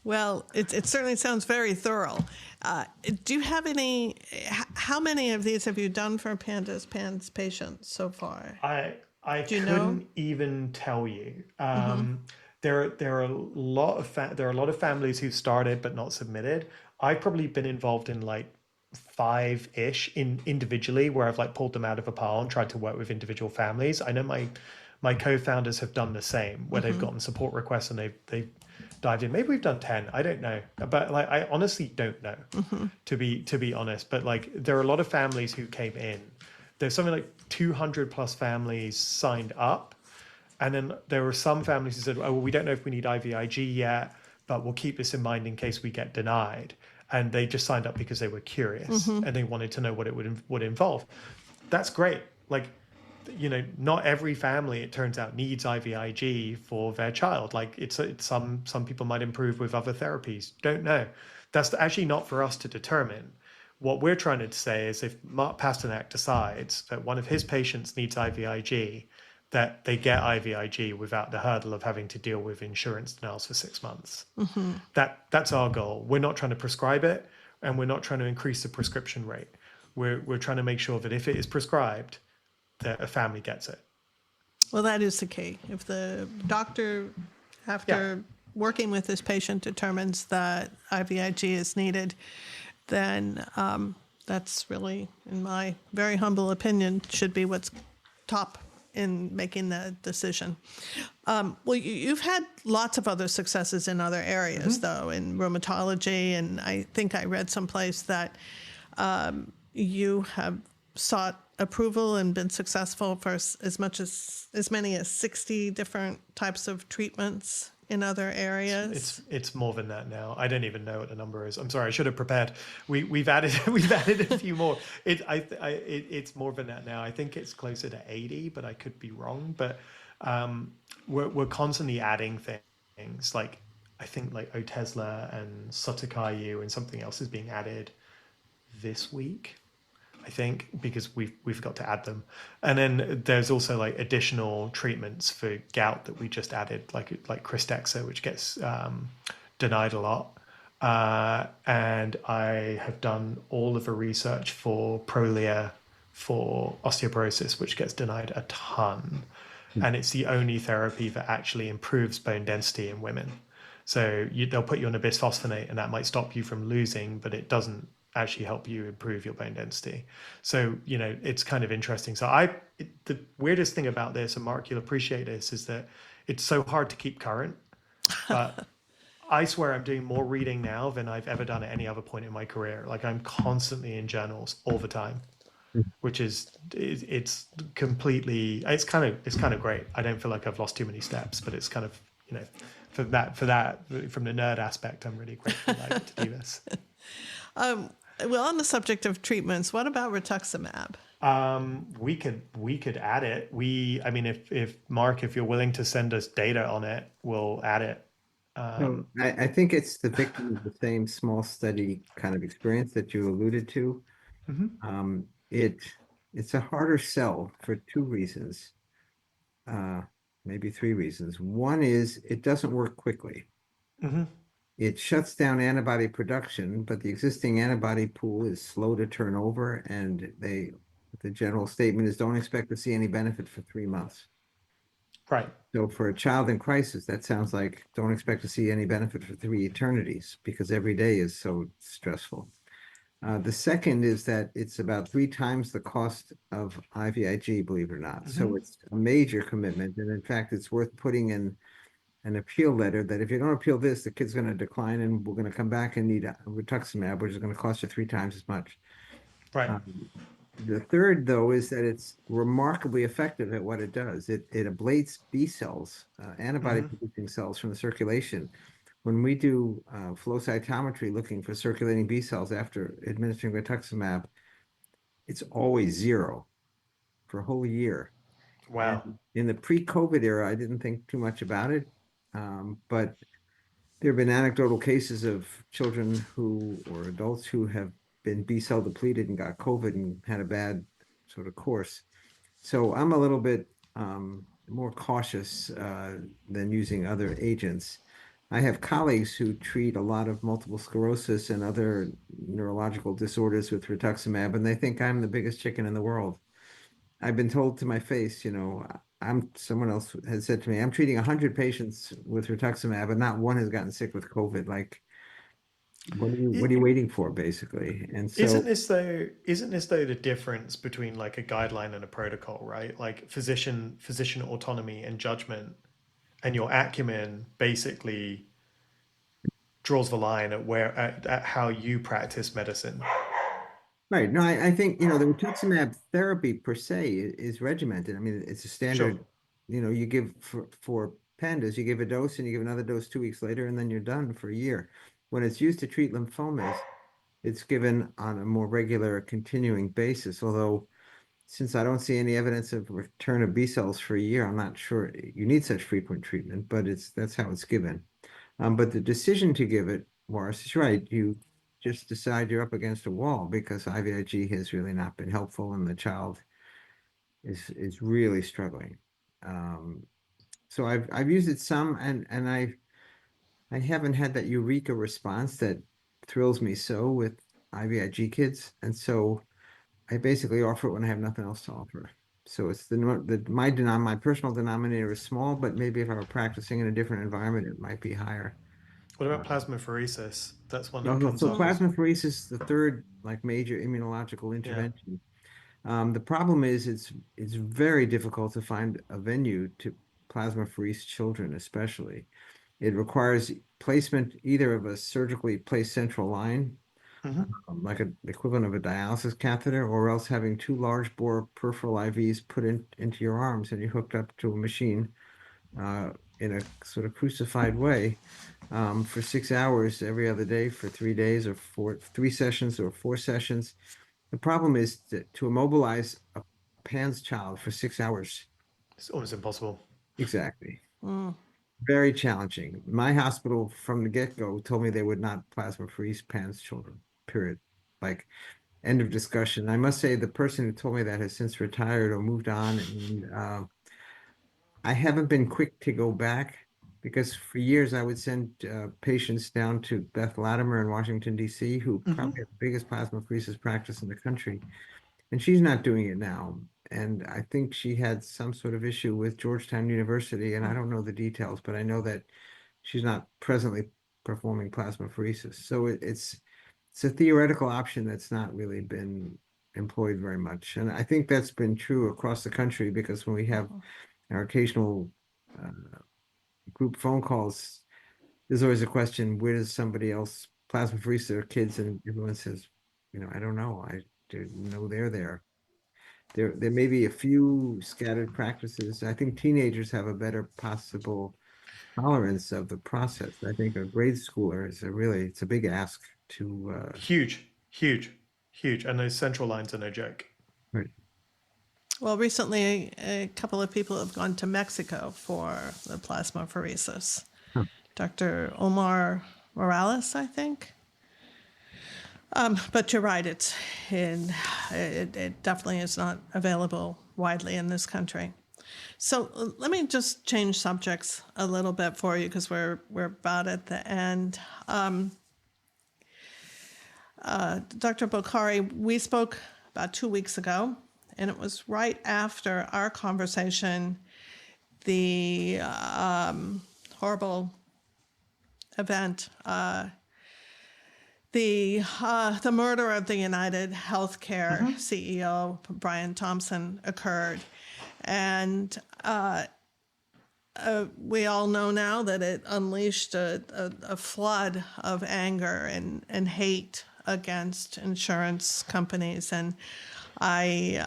Well, it certainly sounds very thorough. Do you have how many of these have you done for PANDAS PANS patients so far? I couldn't even tell you. There are a lot of families who've started but not submitted. I've probably been involved in like 5-ish individually, where I've like pulled them out of a pile and tried to work with individual families. I know my co-founders have done the same, where they've gotten support requests and they've dived in. Maybe we've done 10. I don't know, but like I honestly don't know, to be honest. But like there are a lot of families who came in. There's something like 200 plus families signed up, and then there were some families who said, "Oh, well, we don't know if we need IVIG yet, but we'll keep this in mind in case we get denied." And they just signed up because they were curious and they wanted to know what it would involve. That's great. Like, not every family, it turns out, needs IVIG for their child. Like it's some people might improve with other therapies. Don't know. That's actually not for us to determine. What we're trying to say is if Mark Pasternack decides that one of his patients needs IVIG, that they get IVIG without the hurdle of having to deal with insurance denials for 6 months. That's our goal. We're not trying to prescribe it, and we're not trying to increase the prescription rate. We're trying to make sure that if it is prescribed, that a family gets it. Well, that is the key. If the doctor, after working with this patient determines that IVIG is needed, then that's really, in my very humble opinion, should be what's top in making the decision. Well, you've had lots of other successes in other areas, though, in rheumatology, and I think I read someplace that you have sought approval and been successful for as many as 60 different types of treatments in other areas. It's more than that now. I don't even know what the number is. I'm sorry, I should have prepared. We've added a few more. It's more than that now. I think it's closer to 80, but I could be wrong. But we're constantly adding things. Like I think like Otezla and Sotokayu and something else is being added this week, I think, because we've got to add them. And then there's also like additional treatments for gout that we just added, like Krystexxa, which gets denied a lot. And I have done all of the research for Prolia for osteoporosis, which gets denied a ton. And it's the only therapy that actually improves bone density in women. So they'll put you on a bisphosphonate, and that might stop you from losing, but it doesn't actually help you improve your bone density. So, it's kind of interesting. So the weirdest thing about this, and Mark, you'll appreciate this, is that it's so hard to keep current. But I swear I'm doing more reading now than I've ever done at any other point in my career. Like I'm constantly in journals all the time, which is, it's completely, it's kind of great. I don't feel like I've lost too many steps, but it's kind of, for that, from the nerd aspect, I'm really grateful to do this. Well, on the subject of treatments, what about rituximab? We could add it. If Mark, if you're willing to send us data on it, we'll add it. I think it's the victim of the same small study kind of experience that you alluded to. It's a harder sell for two reasons, maybe three reasons. One is it doesn't work quickly. It shuts down antibody production, but the existing antibody pool is slow to turn over, and the general statement is don't expect to see any benefit for 3 months. Right. So for a child in crisis, that sounds like don't expect to see any benefit for 3 eternities, because every day is so stressful. The second is that it's about 3 times the cost of IVIG, believe it or not. So it's a major commitment, and in fact, it's worth putting in an appeal letter that if you don't appeal this, the kid's going to decline, and we're going to come back and need rituximab, which is going to cost you 3 times as much. Right. The third, though, is that it's remarkably effective at what it does. It ablates B cells, antibody-producing cells from the circulation. When we do flow cytometry looking for circulating B cells after administering rituximab, it's always 0 for a whole year. Wow. And in the pre-COVID era, I didn't think too much about it. But there have been anecdotal cases of children or adults who have been B cell depleted and got COVID and had a bad sort of course. So I'm a little bit more cautious than using other agents. I have colleagues who treat a lot of multiple sclerosis and other neurological disorders with rituximab, and they think I'm the biggest chicken in the world. I've been told to my face, someone else has said to me, I'm treating 100 patients with rituximab, and not one has gotten sick with COVID. Like, what are you waiting for, basically? And so, isn't this though the difference between like a guideline and a protocol, right? Like physician autonomy and judgment, and your acumen basically draws the line at how you practice medicine. right? No, I think the rituximab therapy per se is regimented. I mean, it's a standard. Sure. You give for PANDAS, you give a dose and you give another dose 2 weeks later, and then you're done for a year. When it's used to treat lymphomas, it's given on a more regular, continuing basis. Although, since I don't see any evidence of return of B cells for a year, I'm not sure you need such frequent treatment. But that's how it's given. But the decision to give it, Warris is right. You just decide you're up against a wall because IVIG has really not been helpful, and the child is really struggling. So I've used it some, and I haven't had that eureka response that thrills me so with IVIG kids, and so I basically offer it when I have nothing else to offer. So it's my personal denominator is small, but maybe if I were practicing in a different environment, it might be higher. What about plasmapheresis? That's one that No, comes so up as plasmapheresis is the third like major immunological yeah. intervention. The problem is it's very difficult to find a venue to plasmapherese children, especially. It requires placement either of a surgically placed central line, Hmm. like the equivalent of a dialysis catheter, or else having two large bore peripheral IVs put into your arms and you're hooked up to a machine uh, in a sort of crucified way for 6 hours every other day for 3 days or 3 sessions or 4 sessions. The problem is to immobilize a PANS child for 6 hours. It's almost impossible. Exactly. Mm. Very challenging. My hospital from the get-go told me they would not plasmapheresis PANS children, period. Like, end of discussion. I must say the person who told me that has since retired or moved on. And I haven't been quick to go back because for years I would send patients down to Beth Latimer in Washington, D.C., who Hmm. probably have the biggest plasmapheresis practice in the country. And she's not doing it now. And I think she had some sort of issue with Georgetown University, and I don't know the details, but I know that she's not presently performing plasmapheresis. So it's a theoretical option that's not really been employed very much. And I think that's been true across the country because when we have our occasional uh, group phone calls, there's always a question, where does somebody else plasmapherese their kids? And everyone says, I don't know. I didn't know they're there. There may be a few scattered practices. I think teenagers have a better possible tolerance of the process. I think a grade schooler it's a big ask to Huge, huge, huge. And those central lines are no joke. right. Well, recently a couple of people have gone to Mexico for the plasmapheresis. Huh. Dr. Omar Morales, I think. But you're right, it definitely is not available widely in this country. So let me just change subjects a little bit for you because we're about at the end. Dr. Bokhari, we spoke about 2 weeks ago, and it was right after our conversation, the horrible event, the murder of the United Healthcare CEO, Brian Thompson, occurred. And we all know now that it unleashed a flood of anger and hate against insurance companies. And I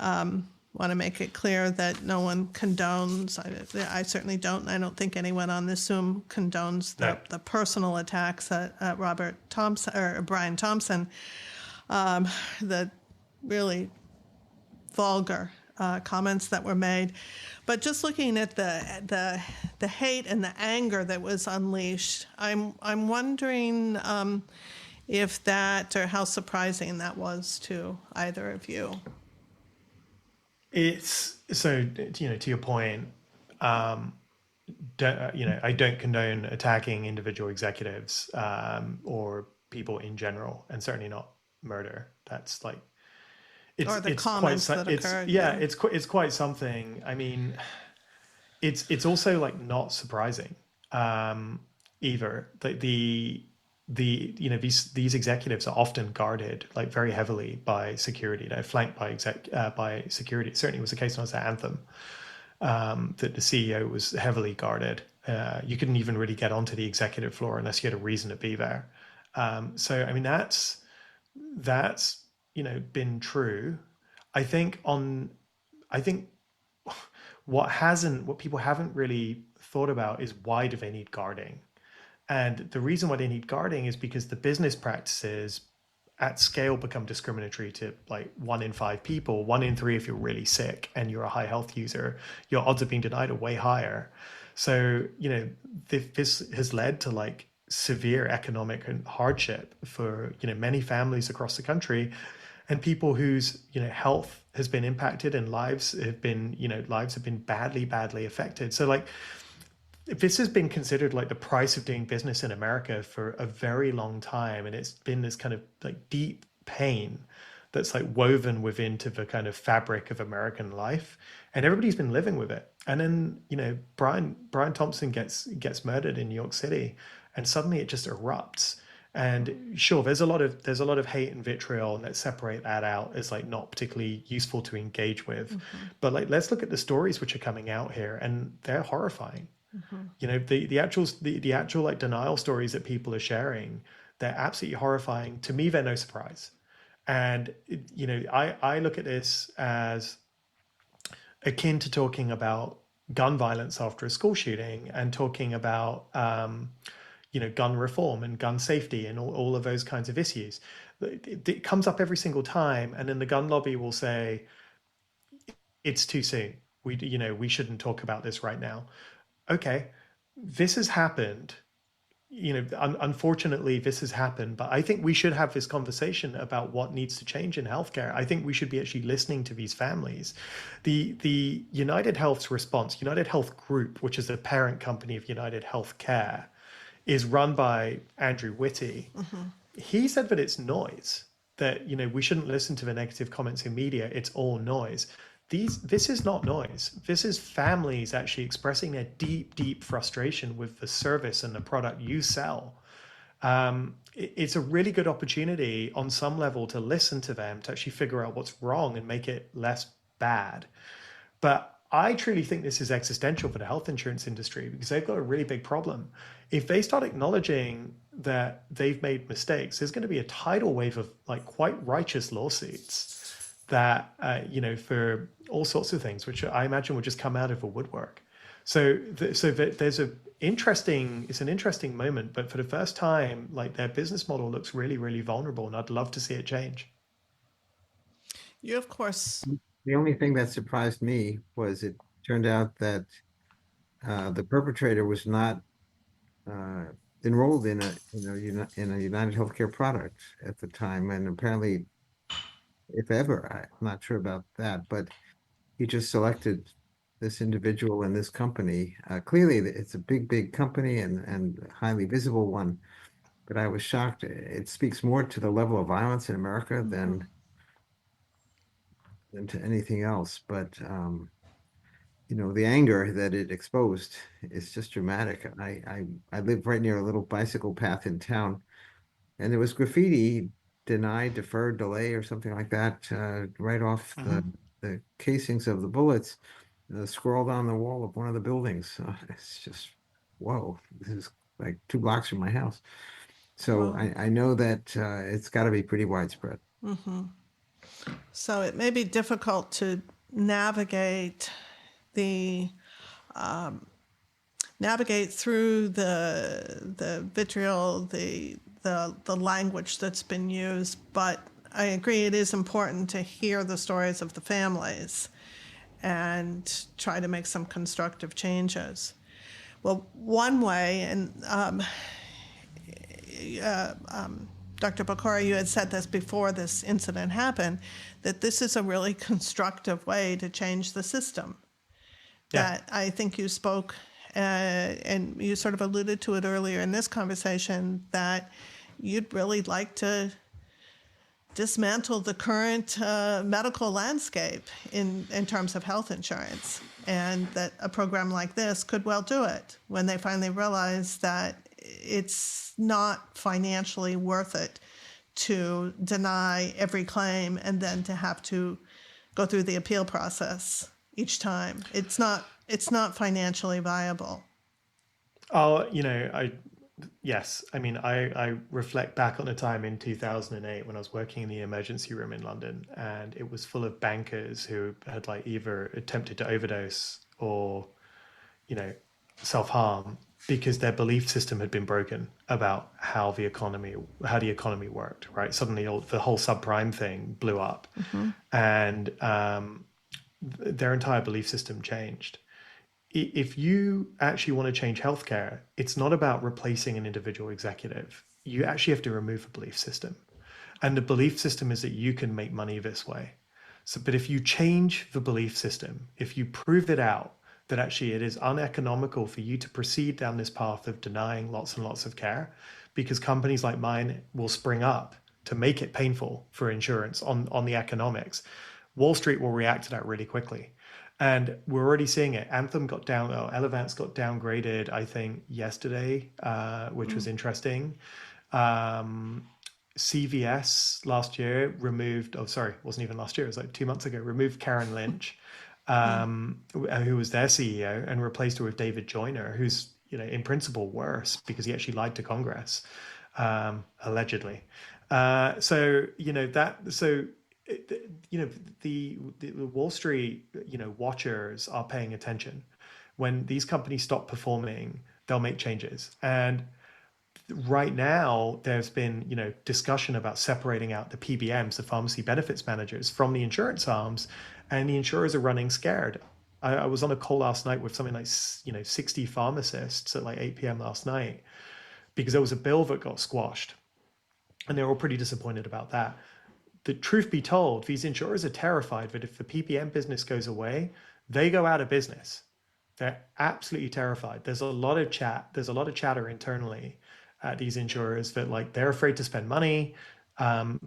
want to make it clear that no one condones, I certainly don't, and I don't think anyone on this Zoom condones the personal attacks at Robert Thompson or Brian Thompson, the really vulgar comments that were made. But just looking at the hate and the anger that was unleashed, I'm wondering if that, or how surprising that was to either of you. It's so, to your point, I don't condone attacking individual executives or people in general, and certainly not murder. That's like, Or the comments that occurred. Yeah, it's quite something. I mean, it's also like not surprising either. These executives are often guarded like very heavily by security. They're flanked by security. It certainly was the case when I was at Anthem, that the CEO was heavily guarded. You couldn't even really get onto the executive floor unless you had a reason to be there. So I mean that's been true. I think what people haven't really thought about is, why do they need guarding? And the reason why they need guarding is because the business practices at scale become discriminatory to like 1 in 5 people, 1 in 3 if you're really sick and you're a high health user, your odds of being denied are way higher. So, this has led to like severe economic hardship for, many families across the country, and people whose, health has been impacted and lives have been badly affected. So like, this has been considered like the price of doing business in America for a very long time, and it's been this kind of like deep pain that's like woven within to the kind of fabric of American life, and everybody's been living with it. And then, you know, Brian Thompson gets murdered in New York City, and suddenly it just erupts. And sure, there's a lot of hate and vitriol, and let's separate that out as like not particularly useful to engage with. But like, let's look at the stories which are coming out here, and they're horrifying. You know, the actual like denial stories that people are sharing, they're absolutely horrifying. To me, they're no surprise. And you know, I look at this as akin to talking about gun violence after a school shooting, and talking about you know, gun reform and gun safety and all of those kinds of issues. It comes up every single time, and then the gun lobby will say, it's too soon. We shouldn't talk about this right now. Okay, this has happened. You know, unfortunately, this has happened, but I think we should have this conversation about what needs to change in healthcare. I think we should be actually listening to these families. The United Health's response, United Health Group, which is a parent company of United Healthcare, is run by Andrew Whitty. He said that it's noise, that, you know, we shouldn't listen to the negative comments in media. It's all noise. This is not noise. This is families actually expressing their deep, deep frustration with the service and the product you sell. It's a really good opportunity on some level to listen to them, to actually figure out what's wrong and make it less bad. But I truly think this is existential for the health insurance industry, because they've got a really big problem. If they start acknowledging that they've made mistakes, there's going to be a tidal wave of like quite righteous lawsuits that, you know, for all sorts of things, which I imagine will just come out of a woodwork. So there's it's an interesting moment, but for the first time, like, their business model looks really, really vulnerable, and I'd love to see it change. You, of course. The only thing that surprised me was it turned out that the perpetrator was not enrolled in a United Healthcare product at the time, and apparently, if ever, I'm not sure about that, but he just selected this individual and this company. Clearly, it's a big company and a highly visible one, but I was shocked. It speaks more to the level of violence in America than to anything else. But you know, the anger that it exposed is just dramatic. I live right near a little bicycle path in town, and there was graffiti, deny, defer, delay, or something like that, right off the casings of the bullets, scrawled on the wall of one of the buildings. It's just, whoa, this is like 2 blocks from my house. So I know that it's got to be pretty widespread. So it may be difficult to navigate through the vitriol, the language that's been used, but I agree it is important to hear the stories of the families and try to make some constructive changes. Well, one way, and Dr. Bokhari, you had said this before this incident happened, that this is a really constructive way to change the system. Yeah. That I think you spoke, and you sort of alluded to it earlier in this conversation, that you'd really like to dismantle the current medical landscape in terms of health insurance, and that a program like this could well do it when they finally realize that it's not financially worth it to deny every claim and then to have to go through the appeal process each time. It's not financially viable. Oh, you know, yes. I mean, I reflect back on a time in 2008 when I was working in the emergency room in London, and it was full of bankers who had like either attempted to overdose or, you know, self-harm because their belief system had been broken about how the economy worked, right? Suddenly the whole subprime thing blew up, and their entire belief system changed. If you actually want to change healthcare, it's not about replacing an individual executive. You actually have to remove a belief system. And the belief system is that you can make money this way. But if you change the belief system, if you prove it out, that actually it is uneconomical for you to proceed down this path of denying lots and lots of care, because companies like mine will spring up to make it painful for insurance on the economics, Wall Street will react to that really quickly. And we're already seeing it. Elevance got downgraded, I think, yesterday, which was interesting. CVS last year removed, oh, sorry, it wasn't even last year, it was like 2 months ago, removed Karen Lynch, who was their CEO, and replaced her with David Joyner, who's, in principle worse because he actually lied to Congress, allegedly. The Wall Street, watchers are paying attention. When these companies stop performing, they'll make changes. And right now, there's been, discussion about separating out the PBMs, the pharmacy benefits managers, from the insurance arms, and the insurers are running scared. I was on a call last night with something like, 60 pharmacists at like 8 p.m. last night, because there was a bill that got squashed, and they were all pretty disappointed about that. The truth be told, these insurers are terrified that if the PBM business goes away, they go out of business. They're absolutely terrified. There's a lot of chatter internally at these insurers that they're afraid to spend money,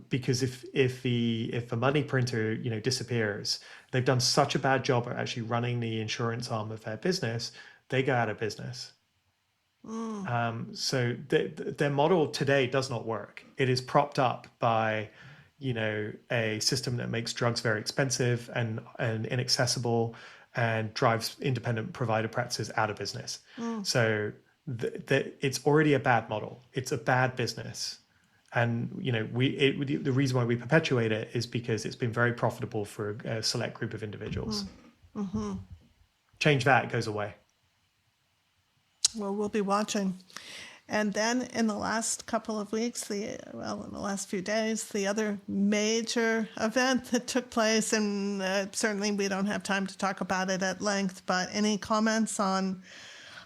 because if the money printer disappears, they've done such a bad job at actually running the insurance arm of their business, they go out of business. So their model today does not work. It is propped up by a system that makes drugs very expensive and inaccessible, and drives independent provider practices out of business. So it's already a bad model. It's a bad business. And the reason why we perpetuate it is because it's been very profitable for a select group of individuals. Change that, it goes away. Well, we'll be watching. And then in the last couple of weeks, in the last few days, the other major event that took place, and certainly we don't have time to talk about it at length, but any comments on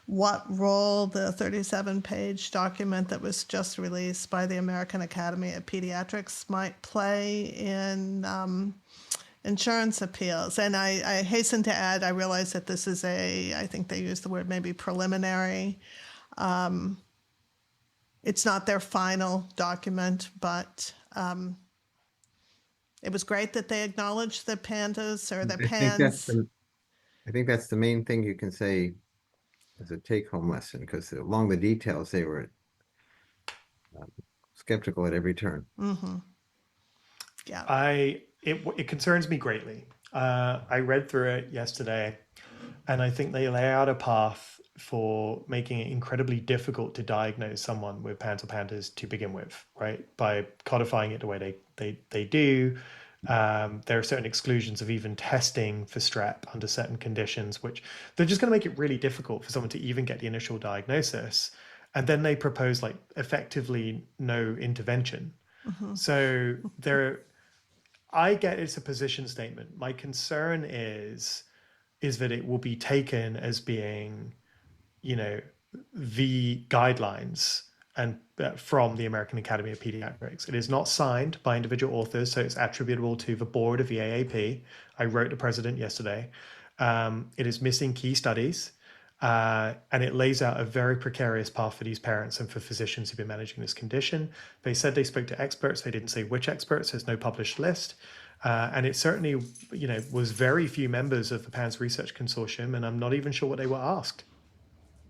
what role the 37-page document that was just released by the American Academy of Pediatrics might play in insurance appeals? And I hasten to add, I realize that this is I think they use the word maybe preliminary. It's not their final document, but it was great that they acknowledged the PANDAS or the PANS. I think that's the main thing you can say as a take-home lesson, because along the details, they were skeptical at every turn. Yeah. It concerns me greatly. I read through it yesterday, and I think they lay out a path for making it incredibly difficult to diagnose someone with PANS or PANDAS to begin with, right? By codifying it the way they do. There are certain exclusions of even testing for strep under certain conditions, which they're just going to make it really difficult for someone to even get the initial diagnosis. And then they propose effectively no intervention. So I get it's a position statement. My concern is that it will be taken as being, the guidelines and from the American Academy of Pediatrics. It is not signed by individual authors, so it's attributable to the board of the AAP. I wrote the president yesterday. It is missing key studies, and it lays out a very precarious path for these parents and for physicians who've been managing this condition. They said they spoke to experts. They didn't say which experts. There's no published list. And it certainly, was very few members of the PANS Research Consortium, and I'm not even sure what they were asked.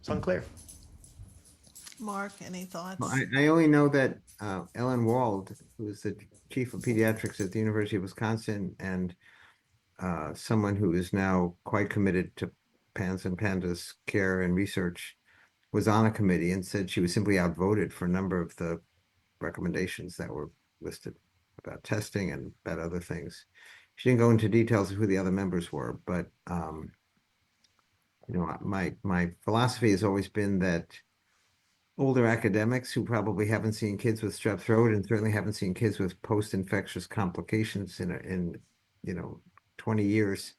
It's unclear. Mark, any thoughts? Well, I only know that Ellen Wald, who is the chief of pediatrics at the University of Wisconsin, and someone who is now quite committed to PANS and PANDAS care and research, was on a committee and said she was simply outvoted for a number of the recommendations that were listed about testing and about other things. She didn't go into details of who the other members were, but my philosophy has always been that older academics who probably haven't seen kids with strep throat and certainly haven't seen kids with post-infectious complications in 20 years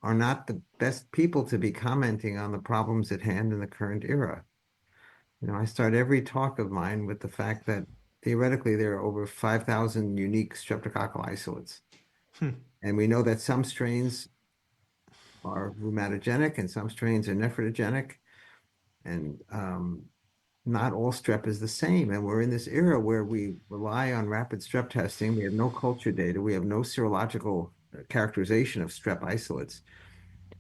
are not the best people to be commenting on the problems at hand in the current era. I start every talk of mine with the fact that theoretically there are over 5,000 unique streptococcal isolates. And we know that some strains are rheumatogenic and some strains are nephrogenic. And not all strep is the same. And we're in this era where we rely on rapid strep testing. We have no culture data. We have no serological characterization of strep isolates.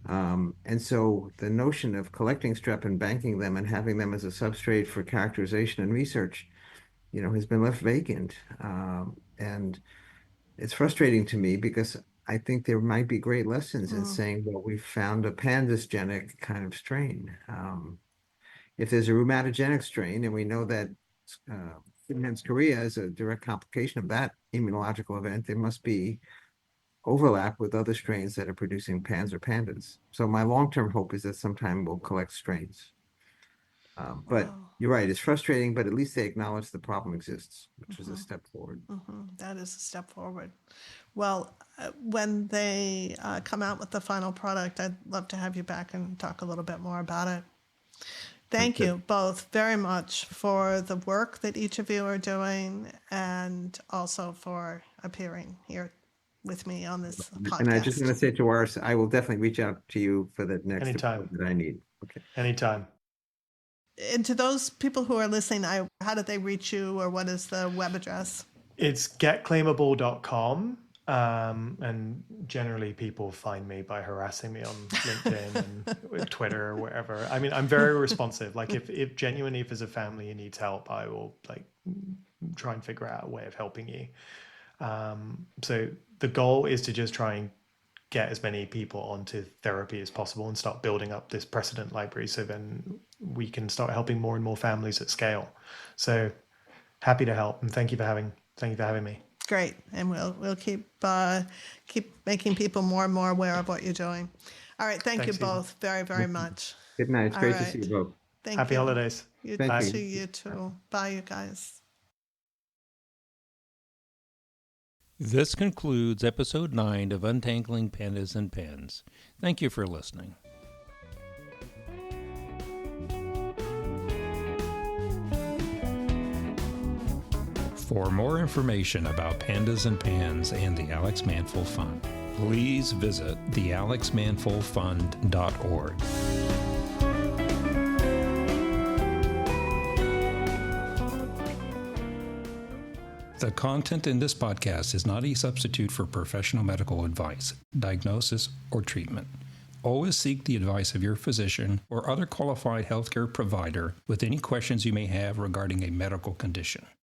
And so the notion of collecting strep and banking them and having them as a substrate for characterization and research, has been left vacant. And it's frustrating to me because I think there might be great lessons in saying, well, we found a pandasgenic kind of strain. If there's a rheumatogenic strain, and we know that Siemens chorea is a direct complication of that immunological event, there must be overlap with other strains that are producing PANS or PANDAS. So my long-term hope is that sometime we'll collect strains. But you're right, it's frustrating, but at least they acknowledge the problem exists, which is a step forward. That is a step forward. Well, when they come out with the final product, I'd love to have you back and talk a little bit more about it. Thank you both very much for the work that each of you are doing and also for appearing here with me on this podcast. And I just want to say to Warris, I will definitely reach out to you for the next Anytime that I need. Okay. Anytime. And to those people who are listening, how do they reach you, or what is the web address? It's getclaimable.com. And generally people find me by harassing me on LinkedIn and Twitter or wherever. I mean, I'm very responsive. Like if genuinely, if there's a family who needs help, I will try and figure out a way of helping you. So the goal is to just try and get as many people onto therapy as possible and start building up this precedent library. So then we can start helping more and more families at scale. So happy to help. And thank you for having me. Great. And we'll keep making people more and more aware of what you're doing. All right. Thanks you both very, very much. Good night. It's great to see you both. Happy holidays. Thank you. You too. Bye, you guys. This concludes episode 9 of Untangling Pandas and PANS. Thank you for listening. For more information about Pandas and PANS and the Alex Manful Fund, please visit thealexmanfulfund.org. The content in this podcast is not a substitute for professional medical advice, diagnosis, or treatment. Always seek the advice of your physician or other qualified healthcare provider with any questions you may have regarding a medical condition.